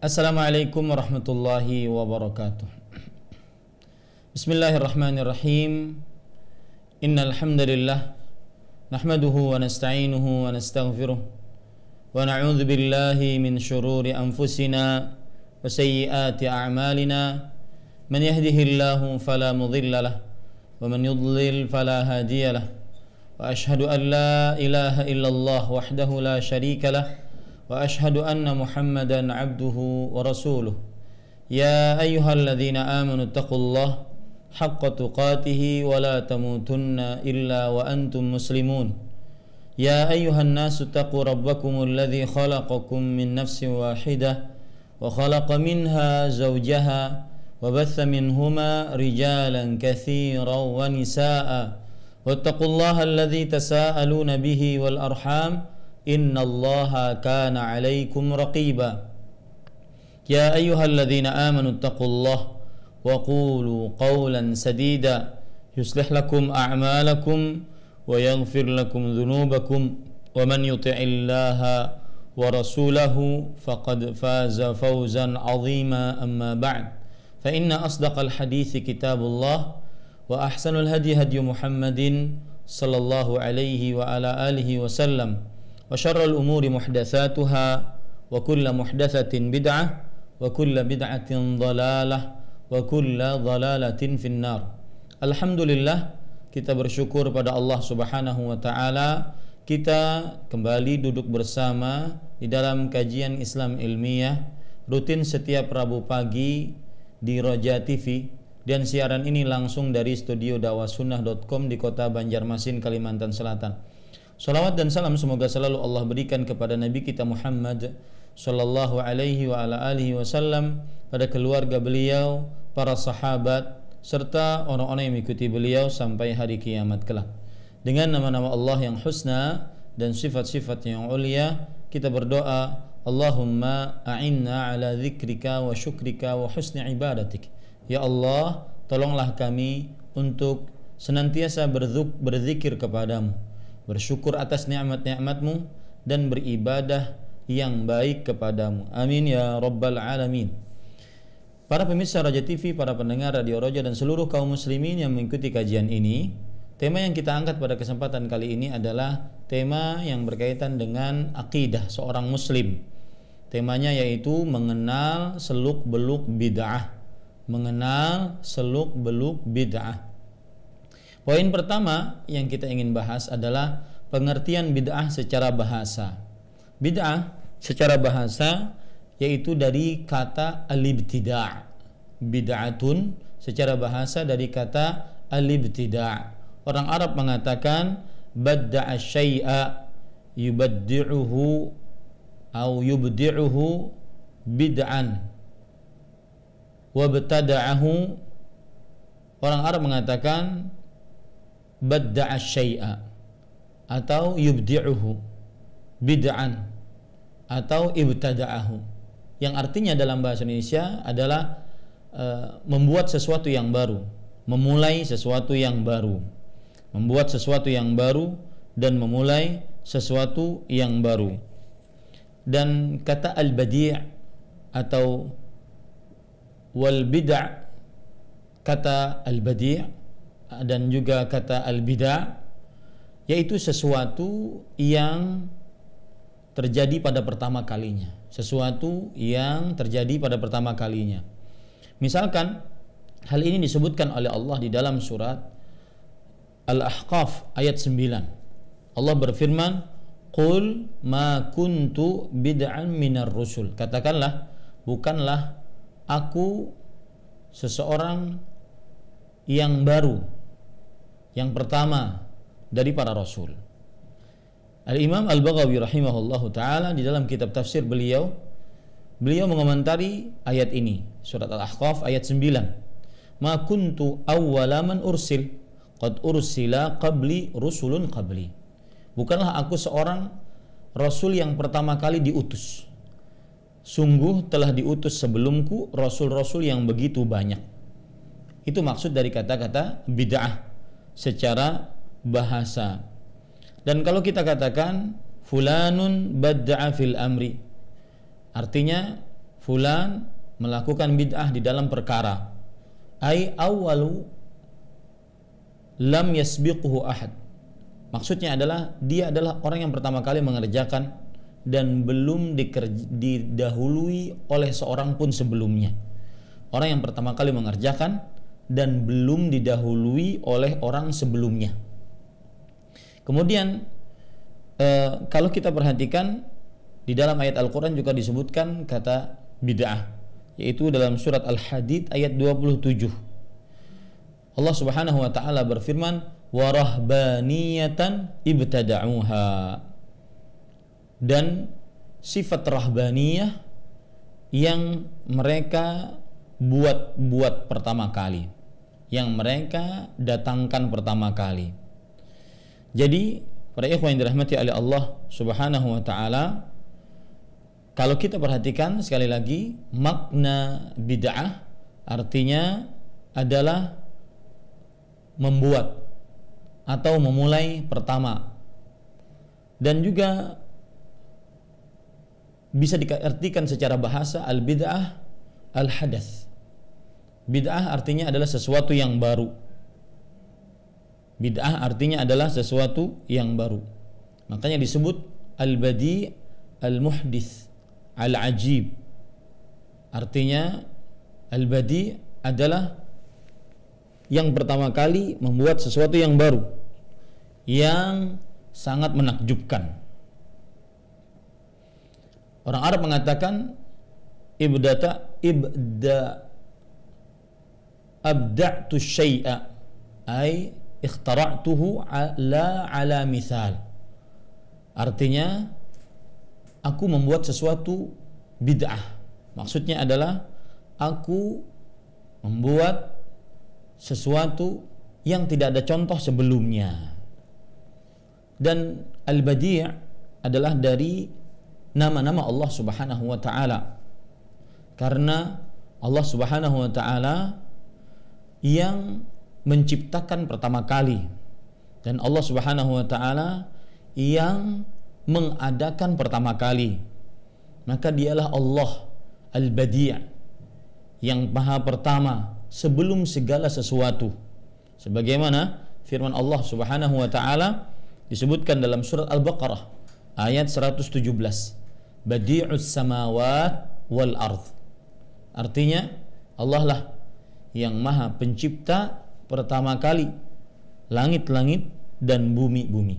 Assalamualaikum warahmatullahi wabarakatuh. Bismillahirrahmanirrahim. Innal hamdalillah nahmaduhu wa nasta'inuhu wa nastaghfiruh wa na'udzu billahi min shururi anfusina wa sayyiati a'malina. Man yahdihillahu fala mudilla lahu wa man yudlil fala hadiya lahu. Wa ashhadu an la ilaha illallah wahdahu la syarika lahu wa ashhadu anna Muhammadan abduhu wa rasuluh. Ya ayyuhalladzina amanu taqullaha haqqa tuqatih wa la tamutunna illa wa antum muslimun. Ya ayyuhan nasu taqu rabbakumul ladzi khalaqakum min nafsin wahidah wa khalaqa minha zawjaha wa batha minhuma rijalan katsiran wa nisaa'a wattaqullaha alladzi tasaaluna bihi wal arham innallaha kana 'alaikum raqiba. Ya ayyuhalladzina amanu taqullaha wa qulu qawlan sadida yuslih lakum a'malakum wa yaghfir lakum dhunubakum wa man yuti'illaha wa rasulahu faqad faza fawzan 'azima. Amma ba'd, fa inna asdaqal hadithi kitabullah wa ahsanul hadi hadi Muhammadin sallallahu alaihi wa ala alihi wa sallam wa syarrul umuri muhdatsatuha wa kullu muhdatsatin bid'ah wa kullu bid'atin dhalalah wa kullu dhalalatin finnar. Alhamdulillah, kita bersyukur pada Allah Subhanahu wa taala, kita kembali duduk bersama di dalam kajian Islam ilmiah rutin setiap Rabu pagi di Roja TV, dan siaran ini langsung dari studio dakwahsunnah.com di kota Banjarmasin, Kalimantan Selatan. Salawat dan salam semoga selalu Allah berikan kepada Nabi kita Muhammad sallallahu alaihi wa ala alihi wasallam, pada keluarga beliau, para sahabat, serta orang-orang yang mengikuti beliau sampai hari kiamat kelak. Dengan nama-nama Allah yang husna dan sifat-sifat yang ulia, kita berdoa, Allahumma a'inna ala dzikrika wa syukrika wa husni ibadatik. Ya Allah, tolonglah kami untuk senantiasa berzikir kepadamu, bersyukur atas nikmat-nikmatmu, dan beribadah yang baik kepadamu. Amin ya rabbal alamin. Para pemirsa Roja TV, para pendengar Radio Roja, dan seluruh kaum muslimin yang mengikuti kajian ini, tema yang kita angkat pada kesempatan kali ini adalah tema yang berkaitan dengan akidah seorang muslim. Temanya yaitu mengenal seluk-beluk bid'ah. Mengenal seluk-beluk bid'ah. Poin pertama yang kita ingin bahas adalah pengertian bid'ah secara bahasa. Bid'ah secara bahasa yaitu dari kata al-ibtida'. Bid'atun secara bahasa dari kata al-ibtida'. Orang Arab mengatakan badda'a syai'a yubaddi'uhu au yubdi'uhu bid'an wa btada'ahu. Orang Arab mengatakan badda'a syai'a atau yubdi'uhu bid'an atau ibtada'ahu, yang artinya dalam bahasa Indonesia adalah membuat sesuatu yang baru, memulai sesuatu yang baru, membuat sesuatu yang baru dan memulai sesuatu yang baru. Dan kata al-badi' atau wal bid'ah, kata al-badi' dan juga kata al-bid'ah, yaitu sesuatu yang terjadi pada pertama kalinya, sesuatu yang terjadi pada pertama kalinya. Misalkan hal ini disebutkan oleh Allah di dalam surat Al-Ahqaf ayat 9. Allah berfirman, "Qul ma kuntu bid'an minar rusul." Katakanlah, bukanlah aku seseorang yang baru, yang pertama dari para rasul. Al-Imam Al-Baghawi rahimahullahu ta'ala di dalam kitab tafsir beliau mengomentari ayat ini, surat Al-Ahqaf ayat 9. Ma kuntu awwala man ursil qad ursila qabli rusulun qabli. Bukanlah aku seorang rasul yang pertama kali diutus, sungguh telah diutus sebelumku rasul-rasul yang begitu banyak. Itu maksud dari kata-kata bid'ah secara bahasa. Dan kalau kita katakan fulanun badda'a fil amri, artinya fulan melakukan bid'ah di dalam perkara, ai awwalu lam yasbiquhu ahad. Maksudnya adalah dia adalah orang yang pertama kali mengerjakan dan belum didahului oleh seorang pun sebelumnya. Orang yang pertama kali mengerjakan dan belum didahului oleh orang sebelumnya. Kemudian kalau kita perhatikan di dalam ayat Al-Quran juga disebutkan kata bid'ah, yaitu dalam surat Al-Hadid ayat 27. Allah Subhanahu wa taala berfirman, "Wa rahbaniyatan ibtada'uha." Dan sifat rahbaniyah yang mereka buat pertama kali, yang mereka datangkan pertama kali. Jadi para ikhwan yang dirahmati oleh Allah Subhanahu wa taala, kalau kita perhatikan sekali lagi, makna bid'ah artinya adalah membuat atau memulai pertama, dan juga bisa diartikan secara bahasa al-bid'ah al-hadath. Bid'ah artinya adalah sesuatu yang baru. Bid'ah artinya adalah sesuatu yang baru. Makanya disebut al-badi' al-muhdits al-ajib. Artinya al-badi' adalah yang pertama kali membuat sesuatu yang baru, yang sangat menakjubkan. Orang Arab mengatakan abda'tu syai'a ay ikhtara'tuhu la ala mithal. Artinya aku membuat sesuatu bid'ah. Maksudnya adalah aku membuat sesuatu yang tidak ada contoh sebelumnya. Dan al-badi' adalah dari nama-nama Allah Subhanahu wa taala. Karena Allah Subhanahu wa taala yang menciptakan pertama kali, dan Allah Subhanahu wa taala yang mengadakan pertama kali. Maka dialah Allah al-badi' yang maha pertama sebelum segala sesuatu. Sebagaimana firman Allah Subhanahu wa taala disebutkan dalam surat Al-Baqarah ayat 117. Badi'us samawat wal ardh. Artinya Allah lah yang maha pencipta pertama kali langit-langit dan bumi-bumi.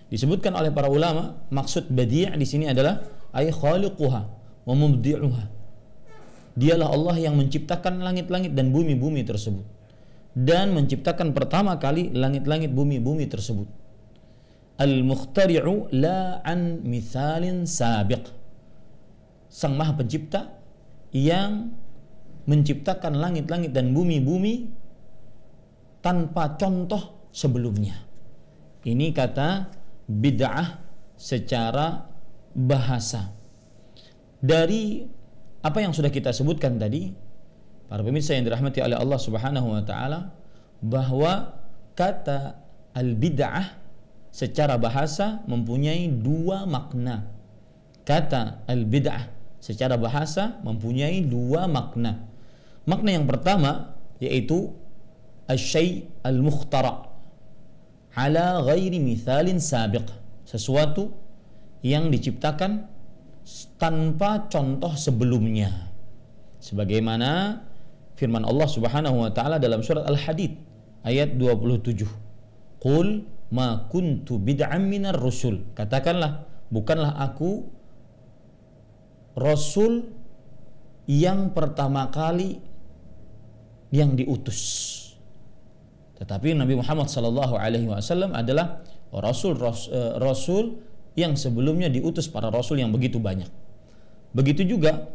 Disebutkan oleh para ulama, maksud badi' di sini adalah ay khaliquha wa mubdi'uha. Dialah Allah yang menciptakan langit-langit dan bumi-bumi tersebut, dan menciptakan pertama kali langit-langit bumi-bumi tersebut. Al-mukhtari'u la an mithalin sabiq. Sang maha pencipta yang menciptakan langit-langit dan bumi-bumi tanpa contoh sebelumnya. Ini kata bid'ah secara bahasa. Dari apa yang sudah kita sebutkan tadi, para pemirsa yang dirahmati oleh Allah Subhanahu wa taala, bahwa kata al-bid'ah secara bahasa mempunyai dua makna. Kata al-bid'ah secara bahasa mempunyai dua makna. Makna yang pertama yaitu asy-syai' al-mukhtara' ala ghairi mithalin sabiq. Sesuatu yang diciptakan tanpa contoh sebelumnya. Sebagaimana firman Allah Subhanahu wa taala dalam surat Al-Hadid ayat 27. Qul ma kuntu bid'an minar rusul. Katakanlah, bukanlah aku rasul yang pertama kali yang diutus, tetapi Nabi Muhammad sallallahu alaihi wasallam adalah rasul yang sebelumnya diutus para rasul yang begitu banyak. Begitu juga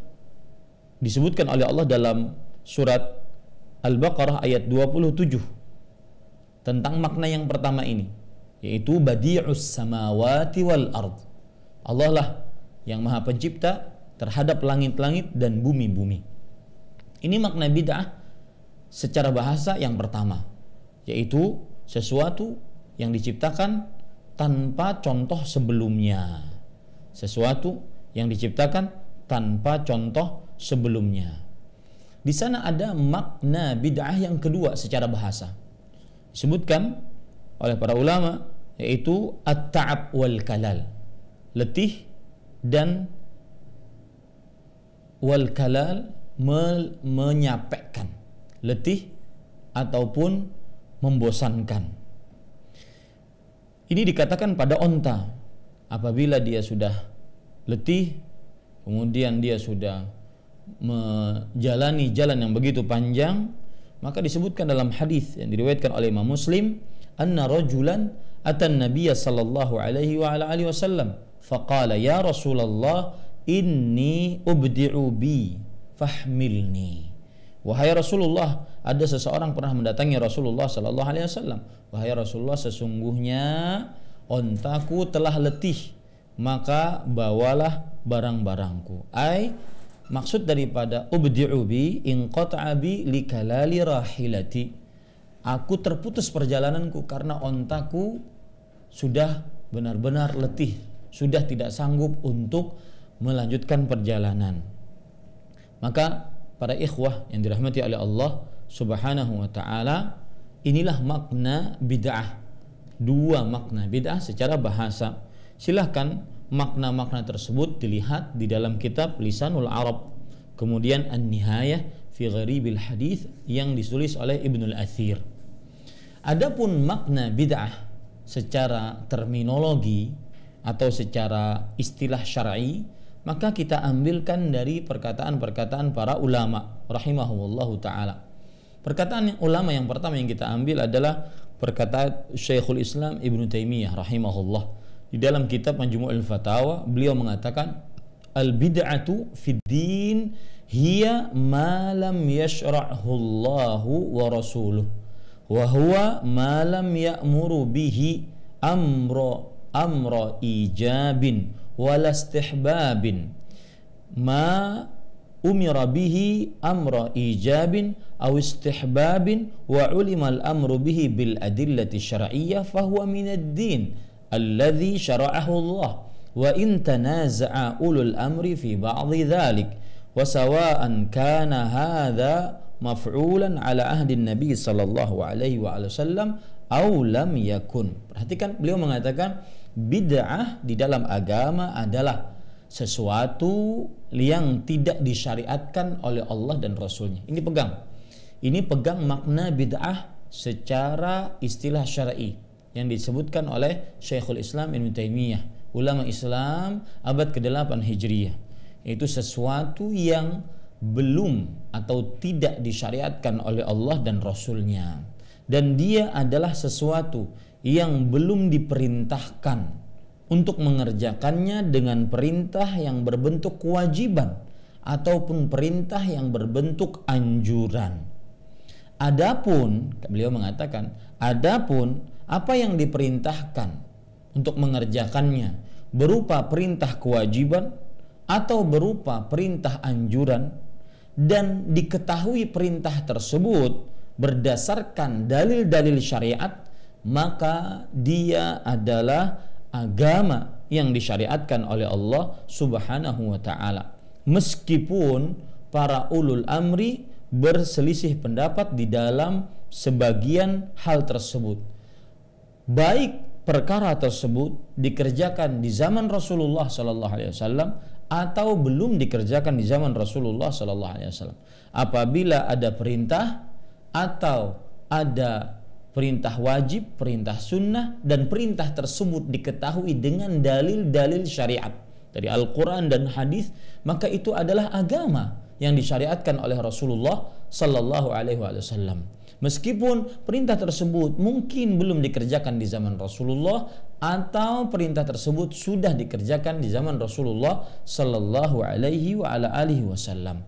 disebutkan oleh Allah dalam surat Al-Baqarah ayat 27 tentang makna yang pertama ini, yaitu badi'us samawati wal ard. Allah lah yang maha pencipta terhadap langit-langit dan bumi-bumi. Ini makna bid'ah secara bahasa yang pertama, yaitu sesuatu yang diciptakan tanpa contoh sebelumnya. Sesuatu yang diciptakan tanpa contoh sebelumnya. Di sana ada makna bid'ah yang kedua secara bahasa. Disebutkan oleh para ulama, yaitu at-ta'ab wal kalal. Letih dan wal kalal, menyapekkan. Letih ataupun membosankan. Ini dikatakan pada onta. Apabila dia sudah letih, kemudian dia sudah menjalani jalan yang begitu panjang, maka disebutkan dalam hadis yang diriwayatkan oleh Imam Muslim, anna rajulan atan nabiyya sallallahu alaihi wa ala alihi wasallam faqala ya Rasulullah inni ubdi'u bi fahmilni. Wahai Rasulullah, ada seseorang pernah mendatangi Rasulullah sallallahu alaihi wasallam. Wahai Rasulullah, sesungguhnya ontaku telah letih, maka bawalah barang-barangku. Maksud daripada ubdi'u bi inqata'a bi likalali rahilati. Aku terputus perjalananku karena ontaku sudah benar-benar letih, sudah tidak sanggup untuk melanjutkan perjalanan. Maka para ikhwah yang dirahmati oleh Allah Subhanahu wa taala, inilah makna bid'ah. Dua makna bid'ah secara bahasa. Silahkan makna-makna tersebut dilihat di dalam kitab Lisanul Arab, kemudian An-Nihayah fi Gharibil Hadits yang ditulis oleh Ibnul Athir. Adapun makna bid'ah secara terminologi atau secara istilah syar'i, maka kita ambilkan dari perkataan-perkataan para ulama rahimahumullahu taala. Perkataan ulama yang pertama yang kita ambil adalah perkataan Syekhul Islam Ibnu Taimiyah rahimahullah. Di dalam kitab Majmu'ul Fatawa, beliau mengatakan al-bid'atu fid din hiya ma lam yashra'hu Allahu wa rasuluh wa huwa ma lam ya'muru bihi amra ijabin wala istihbabin, ma umira bihi amra ijabin aw istihbabin wa ulima al-amru bihi bil adillati syar'iyyah fahuwa minad din alladhi syara'ahu Allah wa in tanaza'a ulul amri fi ba'dhi dhalik wa sawa'an kana hadha maf'ulan ala ahdi Nabi sallallahu alaihi wa sallam aw lam yakun. Perhatikan, beliau mengatakan bid'ah di dalam agama adalah sesuatu yang tidak disyariatkan oleh Allah dan Rasulnya. Ini pegang makna bid'ah secara istilah syar'i yang disebutkan oleh Syekhul Islam Ibnu Taimiyah, ulama Islam abad ke-8 Hijriah. Itu sesuatu yang belum atau tidak disyariatkan oleh Allah dan Rasulnya, dan dia adalah sesuatu yang belum diperintahkan untuk mengerjakannya dengan perintah yang berbentuk kewajiban ataupun perintah yang berbentuk anjuran. Adapun, beliau mengatakan, adapun apa yang diperintahkan untuk mengerjakannya berupa perintah kewajiban atau berupa perintah anjuran, dan diketahui perintah tersebut berdasarkan dalil-dalil syariat, maka dia adalah agama yang disyariatkan oleh Allah Subhanahu wa taala. Meskipun para ulul amri berselisih pendapat di dalam sebagian hal tersebut, baik perkara tersebut dikerjakan di zaman Rasulullah sallallahu alaihi wasallam atau belum dikerjakan di zaman Rasulullah sallallahu alaihi wasallam. Apabila ada perintah atau ada perintah wajib, perintah sunnah, dan perintah tersebut diketahui dengan dalil-dalil syariat dari Al-Quran dan hadis, maka itu adalah agama yang disyariatkan oleh Rasulullah sallallahu alaihi wasallam. Meskipun perintah tersebut mungkin belum dikerjakan di zaman Rasulullah atau perintah tersebut sudah dikerjakan di zaman Rasulullah sallallahu alaihi wasallam.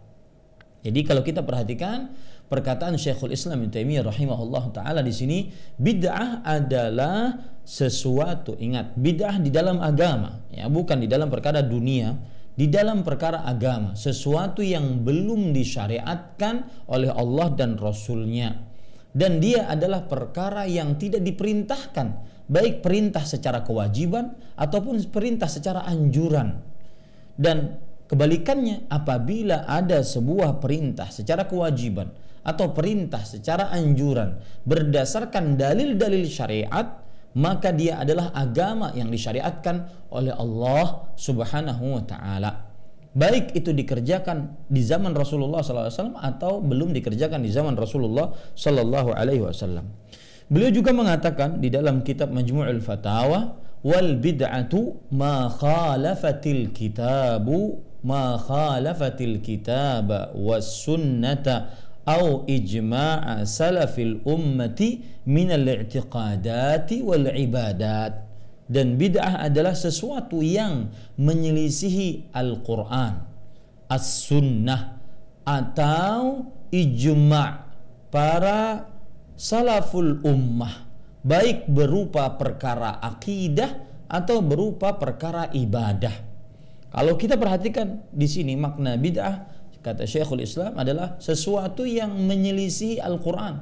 Jadi kalau kita perhatikan perkataan Syekhul Islam Ibnu Taimiyah rahimahullah taala di sini, bid'ah adalah sesuatu, ingat, bid'ah di dalam agama, ya, bukan di dalam perkara dunia, di dalam perkara agama, sesuatu yang belum disyariatkan oleh Allah dan Rasulnya, dan dia adalah perkara yang tidak diperintahkan, baik perintah secara kewajiban ataupun perintah secara anjuran. Dan Kebalikannya, apabila ada sebuah perintah secara kewajiban atau perintah secara anjuran berdasarkan dalil-dalil syariat, maka dia adalah agama yang disyariatkan oleh Allah Subhanahu wa taala. Baik itu dikerjakan di zaman Rasulullah SAW atau belum dikerjakan di zaman Rasulullah SAW. Beliau juga mengatakan di dalam kitab Majmu'ul Fatawa, wal bid'atu ma khalafatil kitaba was sunnata au ijma'a salafil ummati minal i'tiqadati wal ibadat. Dan bid'ah adalah sesuatu yang menyelisihi Al-Quran, As-Sunnah, atau ijma' para salaful ummah, baik berupa perkara akidah atau berupa perkara ibadah. Kalau kita perhatikan di sini makna bid'ah, kata Syekhul Islam, adalah sesuatu yang menyelisihi Al-Quran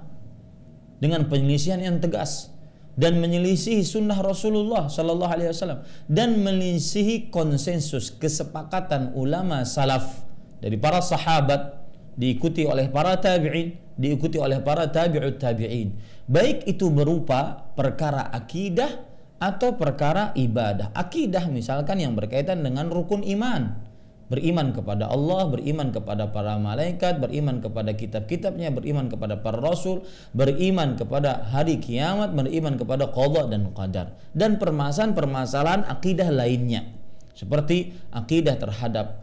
dengan penyelisihan yang tegas, dan menyelisihi sunnah Rasulullah Sallallahu Alaihi Wasallam, dan menyelisihi konsensus kesepakatan ulama salaf dari para sahabat, diikuti oleh para tabi'in, diikuti oleh para tabi'ut tabi'in, baik itu berupa perkara akidah atau perkara ibadah. Akidah misalkan yang berkaitan dengan rukun iman, beriman kepada Allah, beriman kepada para malaikat, beriman kepada kitab-kitabnya, beriman kepada para rasul, beriman kepada hari kiamat, beriman kepada qada dan qadar, dan permasalahan-permasalahan akidah lainnya seperti akidah terhadap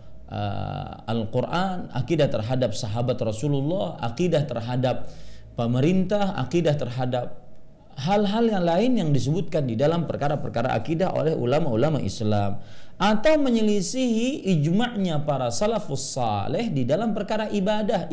Al-Quran, akidah terhadap sahabat Rasulullah, akidah terhadap pemerintah, akidah terhadap hal-hal yang lain yang disebutkan di dalam perkara-perkara akidah oleh ulama-ulama Islam, atau menyelisihi ijma'nya para salafus saleh di dalam perkara ibadah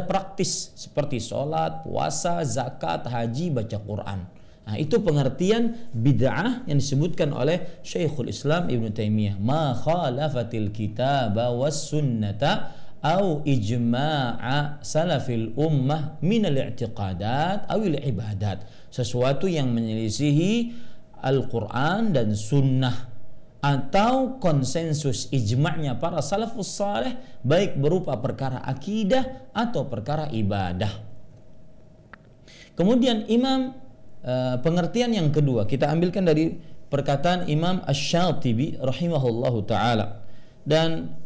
praktis seperti sholat, puasa, zakat, haji, baca Quran. Nah, itu pengertian bid'ah yang disebutkan oleh Syekhul Islam Ibn Taimiyah, ma khalafatil kitaba was sunnata au ijma'a salafil ummah minal i'tiqadat awil ibadat, sesuatu yang menyelisihi Al-Quran dan sunnah atau konsensus ijma'nya para salafus saleh, baik berupa perkara akidah atau perkara ibadah. Kemudian pengertian yang kedua kita ambilkan dari perkataan Imam Asy-Syatibi rahimahullahu taala. Dan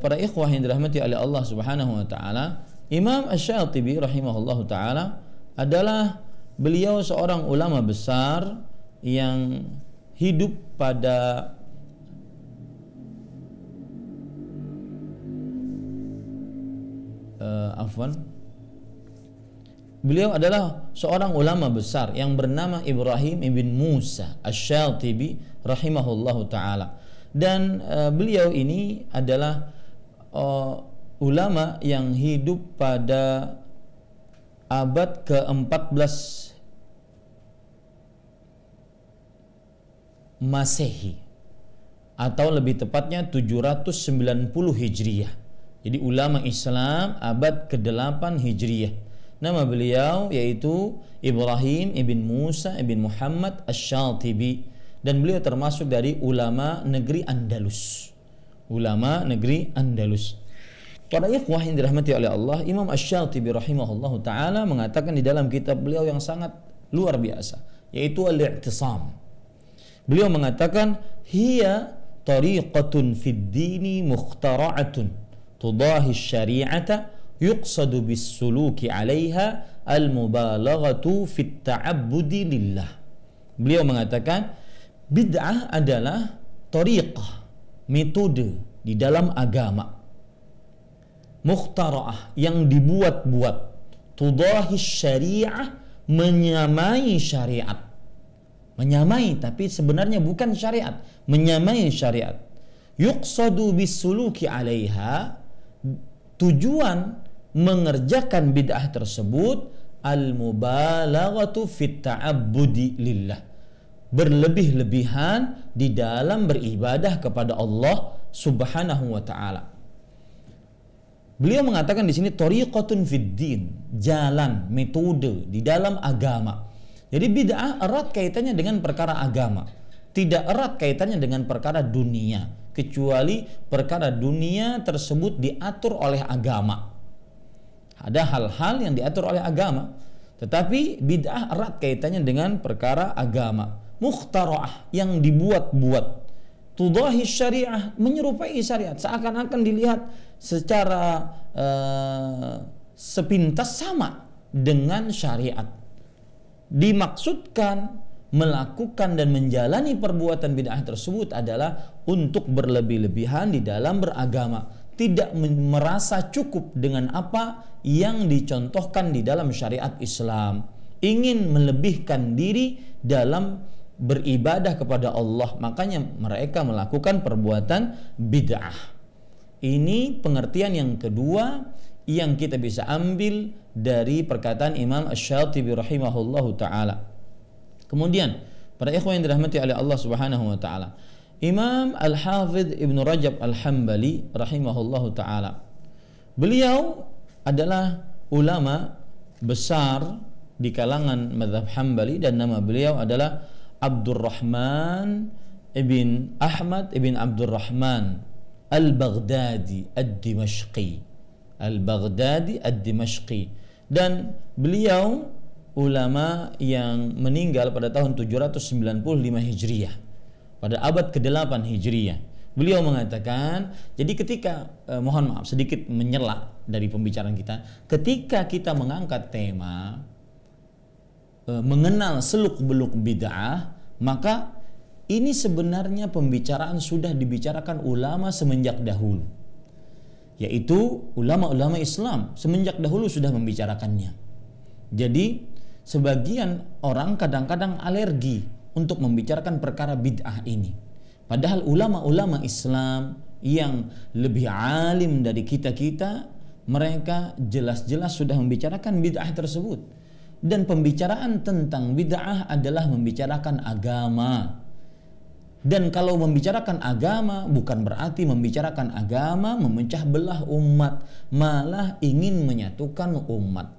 para ikhwah yang dirahmati oleh Allah Subhanahu wa taala, Imam Asy-Syatibi rahimahullahu taala adalah beliau seorang ulama besar yang hidup pada beliau adalah seorang ulama besar yang bernama Ibrahim ibn Musa Asy-Syatibi rahimahullahu taala. Dan beliau ini adalah ulama yang hidup pada abad ke-14 Masehi, atau lebih tepatnya 790 Hijriyah. Jadi ulama Islam abad ke-8 Hijriyah. Nama beliau yaitu Ibrahim ibn Musa ibn Muhammad Asy-Syatibi, dan beliau termasuk dari ulama negeri Andalus. Ulama negeri Andalus. Para ikhwah yang dirahmati oleh Allah, Imam Asy-Syatibi rahimahullahu taala mengatakan di dalam kitab beliau yang sangat luar biasa, yaitu Al-I'tisam. Beliau mengatakan, hiya tariqatun fid dini mukhtara'atun tudahi syari'ata yuqsadu bis-suluki 'alaiha al-mubalaghatu fit ta'abbudi lillah. Beliau mengatakan bid'ah adalah tariqah, metode di dalam agama, mukhtara'ah, yang dibuat-buat, tudahi syari'ah, menyamai syariat, menyamai tapi sebenarnya bukan syariat, menyamai syariat, yuqsadu bis-suluki 'alaiha, tujuan mengerjakan bid'ah tersebut al-mubalaghatu fit ta'abbudi lillah, berlebih-lebihan di dalam beribadah kepada Allah Subhanahu wa taala. Beliau mengatakan di sini tariqatun fid din, jalan, metode di dalam agama. Jadi bid'ah erat kaitannya dengan perkara agama, tidak erat kaitannya dengan perkara dunia. kecuali perkara dunia tersebut diatur oleh agama. Ada hal-hal yang diatur oleh agama, tetapi bid'ah erat kaitannya dengan perkara agama. Mukhtara'ah, yang dibuat-buat. Tudahi syariah, menyerupai syariat, seakan-akan dilihat secara sepintas sama dengan syariat. Dimaksudkan melakukan dan menjalani perbuatan bid'ah tersebut adalah untuk berlebih-lebihan di dalam beragama, tidak merasa cukup dengan apa yang dicontohkan di dalam syariat Islam, ingin melebihkan diri dalam beribadah kepada Allah, makanya mereka melakukan perbuatan bid'ah. Ini pengertian yang kedua yang kita bisa ambil dari perkataan Imam Asy-Syatibi rahimahullahu taala. Kemudian para ikhwan yang dirahmati oleh Allah Subhanahu wa taala, Imam Al-Hafidz Ibnu Rajab Al-Hambali rahimahullahu taala, beliau adalah ulama besar di kalangan mazhab Hambali dan nama beliau adalah Abdurrahman ibn Ahmad ibn Abdurrahman Al-Baghdadi Ad-Dimashqi. Al-Baghdadi Ad-Dimashqi, dan beliau ulama yang meninggal pada tahun 795 Hijriah, pada abad ke-8 Hijriah. Beliau mengatakan, jadi ketika mohon maaf sedikit menyela dari pembicaraan kita, ketika kita mengangkat tema mengenal seluk-beluk bid'ah, maka ini sebenarnya pembicaraan sudah dibicarakan ulama semenjak dahulu, yaitu ulama-ulama Islam semenjak dahulu sudah membicarakannya. Jadi sebagian orang kadang-kadang alergi untuk membicarakan perkara bid'ah ini, padahal ulama-ulama Islam yang lebih alim dari kita-kita, mereka jelas-jelas sudah membicarakan bid'ah tersebut. Dan pembicaraan tentang bid'ah adalah membicarakan agama. Dan kalau membicarakan agama bukan berarti membicarakan agama memecah belah umat, malah ingin menyatukan umat.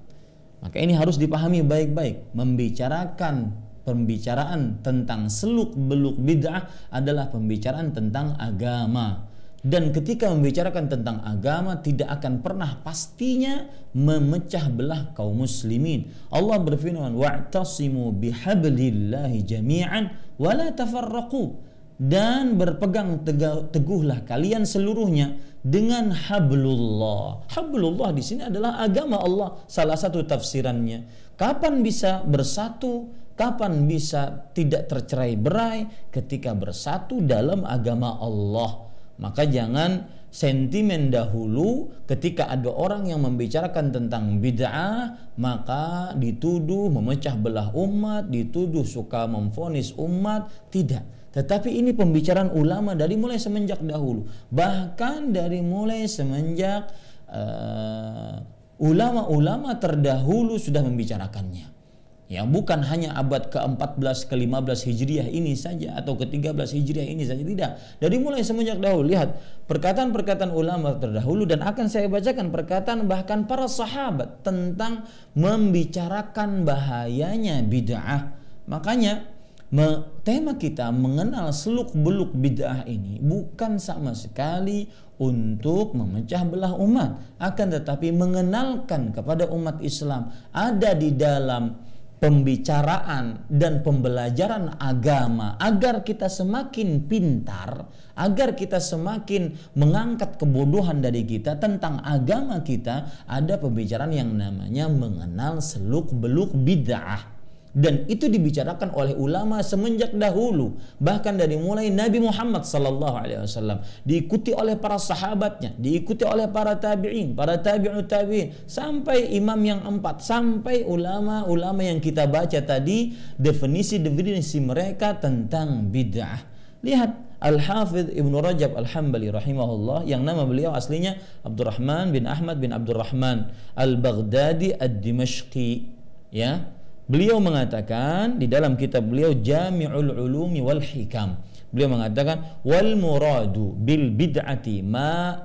Maka ini harus dipahami baik-baik. Membicarakan pembicaraan tentang seluk-beluk bid'ah adalah pembicaraan tentang agama. Dan ketika membicarakan tentang agama tidak akan pernah pastinya memecah belah kaum muslimin. Allah berfirman, wa'tasimu bihablillahi jami'an wa la tafarraqu, dan berpegang teguhlah kalian seluruhnya dengan hablullah. Hablullah di sini adalah agama Allah, salah satu tafsirannya. Kapan bisa bersatu, kapan bisa tidak tercerai-berai? Ketika bersatu dalam agama Allah. Maka jangan sentimen dahulu ketika ada orang yang membicarakan tentang bid'ah, maka dituduh memecah belah umat, dituduh suka memvonis umat. Tidak. Tetapi ini pembicaraan ulama dari mulai semenjak dahulu. Bahkan dari mulai semenjak ulama-ulama terdahulu sudah membicarakannya. Ya, bukan hanya abad ke-14, ke-15 Hijriah ini saja atau ke-13 Hijriah ini saja, tidak. Dari mulai semenjak dahulu, lihat perkataan-perkataan ulama terdahulu, dan akan saya bacakan perkataan bahkan para sahabat tentang membicarakan bahayanya bid'ah. Makanya tema kita mengenal seluk-beluk bid'ah ini bukan sama sekali untuk memecah belah umat, akan tetapi mengenalkan kepada umat Islam ada di dalam pembicaraan dan pembelajaran agama agar kita semakin pintar, agar kita semakin mengangkat kebodohan dari kita tentang agama kita. Ada pembicaraan yang namanya mengenal seluk-beluk bid'ah. Dan itu dibicarakan oleh ulama semenjak dahulu, bahkan dari mulai Nabi Muhammad SAW, diikuti oleh para sahabatnya, diikuti oleh para tabi'in, para tabi'ut tabi'in, sampai imam yang 4, sampai ulama-ulama yang kita baca tadi, definisi-definisi mereka tentang bid'ah. Lihat Al-Hafidz Ibnu Rajab Al-Hambali rahimahullah, yang nama beliau aslinya Abdurrahman bin Ahmad bin Abdurrahman Al-Baghdadi Ad-Dimashqi, ya. Beliau mengatakan di dalam kitab beliau Jami'ul Ulumi wal Hikam, beliau mengatakan wal muradu bil bid'ati ma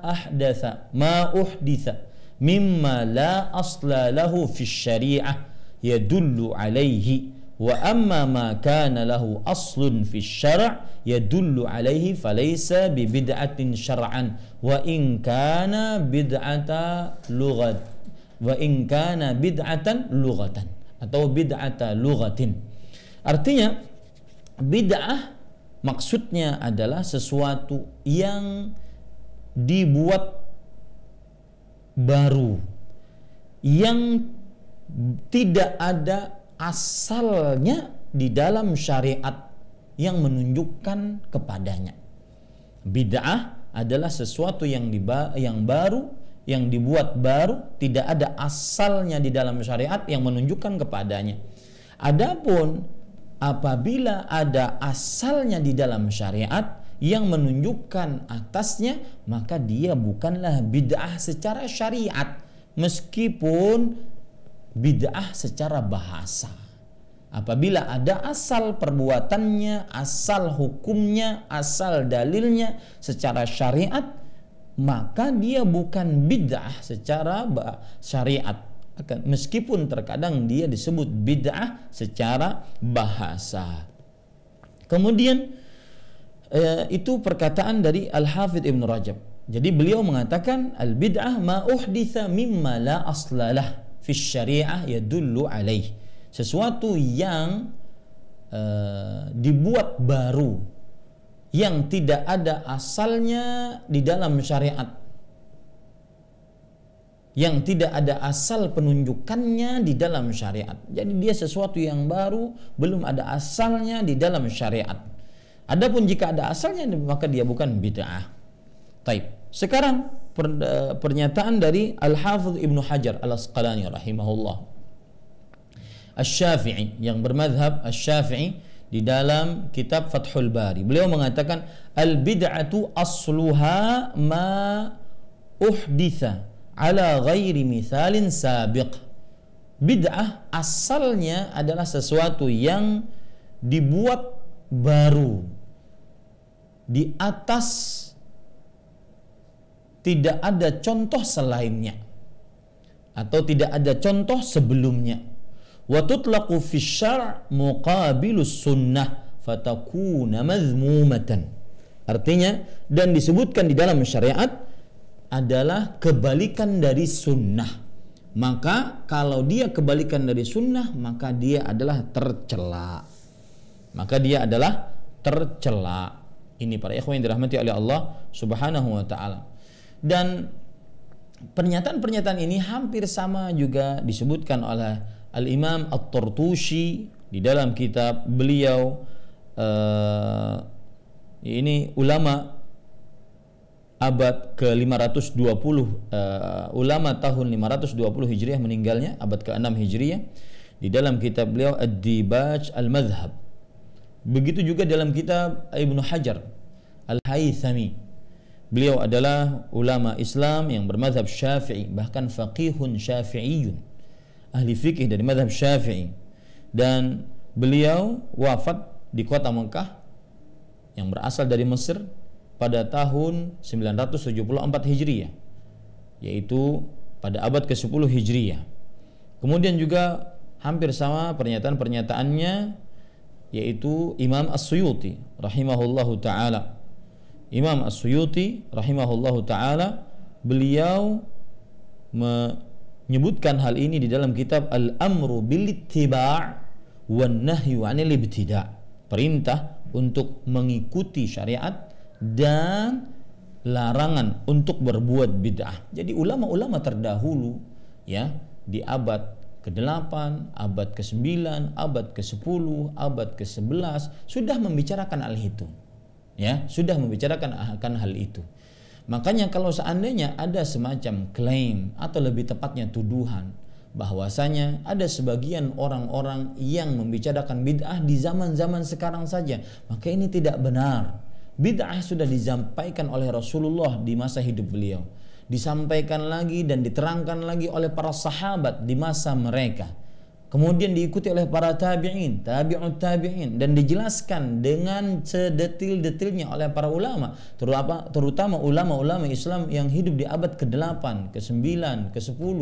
uhditha mimma la asla lahu fi syari'ah yadullu alaihi wa amma ma kana lahu aslun fi syara' yadullu alaihi falaysa bi bid'atin syar'an wa in kana bid'ata lughat wa in kana bid'atan lughatan atau bid'ata lughatin. Artinya bid'ah maksudnya adalah sesuatu yang dibuat baru, yang tidak ada asalnya di dalam syariat yang menunjukkan kepadanya. Bid'ah adalah sesuatu yang baru, yang dibuat baru, tidak ada asalnya di dalam syariat yang menunjukkan kepadanya. Adapun apabila ada asalnya di dalam syariat yang menunjukkan atasnya, maka dia bukanlah bid'ah secara syariat, meskipun bid'ah secara bahasa. Apabila ada asal perbuatannya, asal hukumnya, asal dalilnya secara syariat, maka dia bukan bid'ah secara syariat, meskipun terkadang dia disebut bid'ah secara bahasa. Kemudian itu perkataan dari Al-Hafidh Ibn Rajab. Jadi beliau mengatakan al-bid'ah ma uhditha mimma la aslalah fi syariah yadullu alaih, sesuatu yang dibuat baru yang tidak ada asalnya di dalam syariat, yang tidak ada asal penunjukannya di dalam syariat. Jadi dia sesuatu yang baru, belum ada asalnya di dalam syariat. Adapun jika ada asalnya, maka dia bukan bid'ah. Taib. Sekarang pernyataan dari Al-Hafidh Ibnu Hajar Al-Asqalani rahimahullah, Asy-Syafi'i, yang bermadhab Asy-Syafi'i, di dalam kitab Fathul Bari. Beliau mengatakan al-bid'atu asluha ma uhditha ala ghairi mithalin sabiq. Bid'ah asalnya adalah sesuatu yang dibuat baru di atas tidak ada contoh selainnya atau tidak ada contoh sebelumnya. Wa tutlaqu fi syar' muqabilus sunnah fatakuna madhmumatan. Artinya, dan disebutkan di dalam syariat adalah kebalikan dari sunnah. Maka kalau dia kebalikan dari sunnah, maka dia adalah tercela. Maka dia adalah tercela. Ini para ikhwan yang dirahmati oleh Allah Subhanahu wa taala. Dan pernyataan-pernyataan ini hampir sama juga disebutkan oleh Al-Imam At-Tartushi di dalam kitab beliau. Ini ulama abad ke-520, ulama tahun 520 Hijriah meninggalnya, abad ke-6 Hijriah, di dalam kitab beliau Ad-Dibaj Al-Madhhab. Begitu juga dalam kitab Ibnu Hajar Al-Haythami. Beliau adalah ulama Islam yang bermadhab Syafi'i, bahkan faqihun syafi'iyun, ahli fikih dari madhab Syafi'i. Dan beliau wafat di kota Mekah yang berasal dari Mesir pada tahun 974 Hijriah, yaitu pada abad ke-10 Hijriah. Kemudian juga hampir sama pernyataan-pernyataannya, yaitu Imam As-Suyuti rahimahullahu ta'ala. Imam As-Suyuti rahimahullahu ta'ala, beliau menyebutkan hal ini di dalam kitab Al-Amru bil-Ittiba' wan Nahyu 'anil Ibtida', perintah untuk mengikuti syariat dan larangan untuk berbuat bid'ah. Jadi ulama-ulama terdahulu, ya, di abad ke-8, abad ke-9, abad ke-10, abad ke-11 sudah membicarakan hal itu. Ya, sudah membicarakan akan hal itu. Makanya kalau seandainya ada semacam klaim atau lebih tepatnya tuduhan bahwasanya ada sebagian orang-orang yang membicarakan bid'ah di zaman-zaman sekarang saja, maka ini tidak benar. Bid'ah sudah disampaikan oleh Rasulullah di masa hidup beliau, disampaikan lagi dan diterangkan lagi oleh para sahabat di masa mereka, kemudian diikuti oleh para tabi'in, tabi'ut tabi'in, dan dijelaskan dengan sedetil-detilnya oleh para ulama, terutama ulama-ulama Islam yang hidup di abad ke-8, ke-9, ke-10,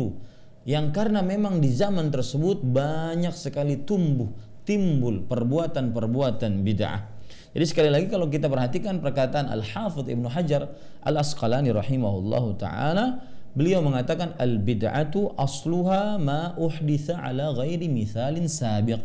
yang karena memang di zaman tersebut banyak sekali tumbuh timbul perbuatan-perbuatan bid'ah. Jadi sekali lagi kalau kita perhatikan perkataan Al-Hafidz Ibnu Hajar Al-Asqalani rahimahullahu taala, beliau mengatakan al-bid'atu asluha ma uhditha ala ghairi mithalin sabiq.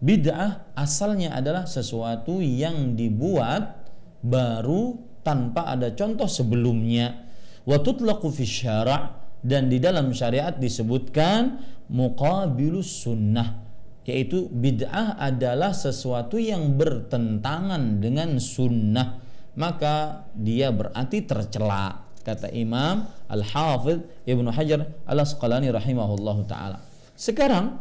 Bid'ah asalnya adalah sesuatu yang dibuat baru tanpa ada contoh sebelumnya. Wa tutlaqu fi syara', dan di dalam syariat disebutkan muqabilus sunnah, yaitu bid'ah adalah sesuatu yang bertentangan dengan sunnah, maka dia berarti tercela, kata Imam Al-Hafidz Ibnu Hajar Al-Asqalani rahimahullahu taala. Sekarang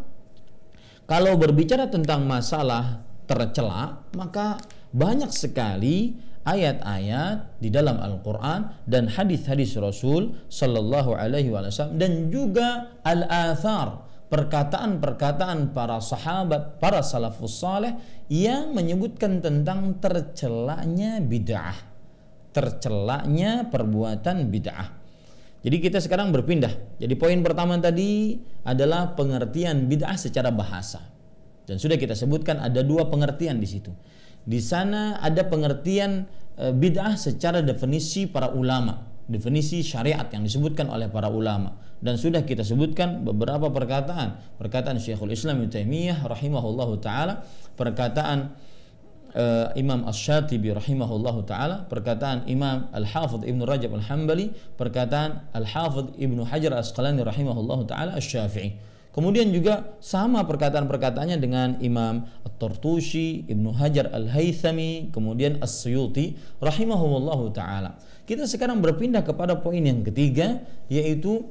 kalau berbicara tentang masalah tercela, maka banyak sekali ayat-ayat di dalam Al-Quran dan hadis-hadis Rasul Sallallahu Alaihi Wasallam, dan juga al-athar, perkataan-perkataan para sahabat, para salafus saleh yang menyebutkan tentang tercelanya bid'ah, tercelanya perbuatan bid'ah. Jadi kita sekarang berpindah. Jadi poin pertama tadi adalah pengertian bid'ah secara bahasa, dan sudah kita sebutkan ada dua pengertian di situ. Di sana ada pengertian bid'ah secara definisi para ulama, definisi syariat yang disebutkan oleh para ulama, dan sudah kita sebutkan beberapa perkataan Syekhul Islam Ibnu Taimiyah rahimahullahu taala, perkataan Imam Asy-Syatibi rahimahullahu taala, perkataan Imam Al-Hafidz Ibnu Rajab Al-Hambali, perkataan Al-Hafidz Ibnu Hajar Al-Asqalani rahimahullahu taala Asy-Syafi'i. Kemudian juga sama perkataan-perkataannya dengan Imam At-Tartushi, Ibnu Hajar Al-Haythami, kemudian As-Suyuti rahimahullahu taala. Kita sekarang berpindah kepada poin yang ketiga, yaitu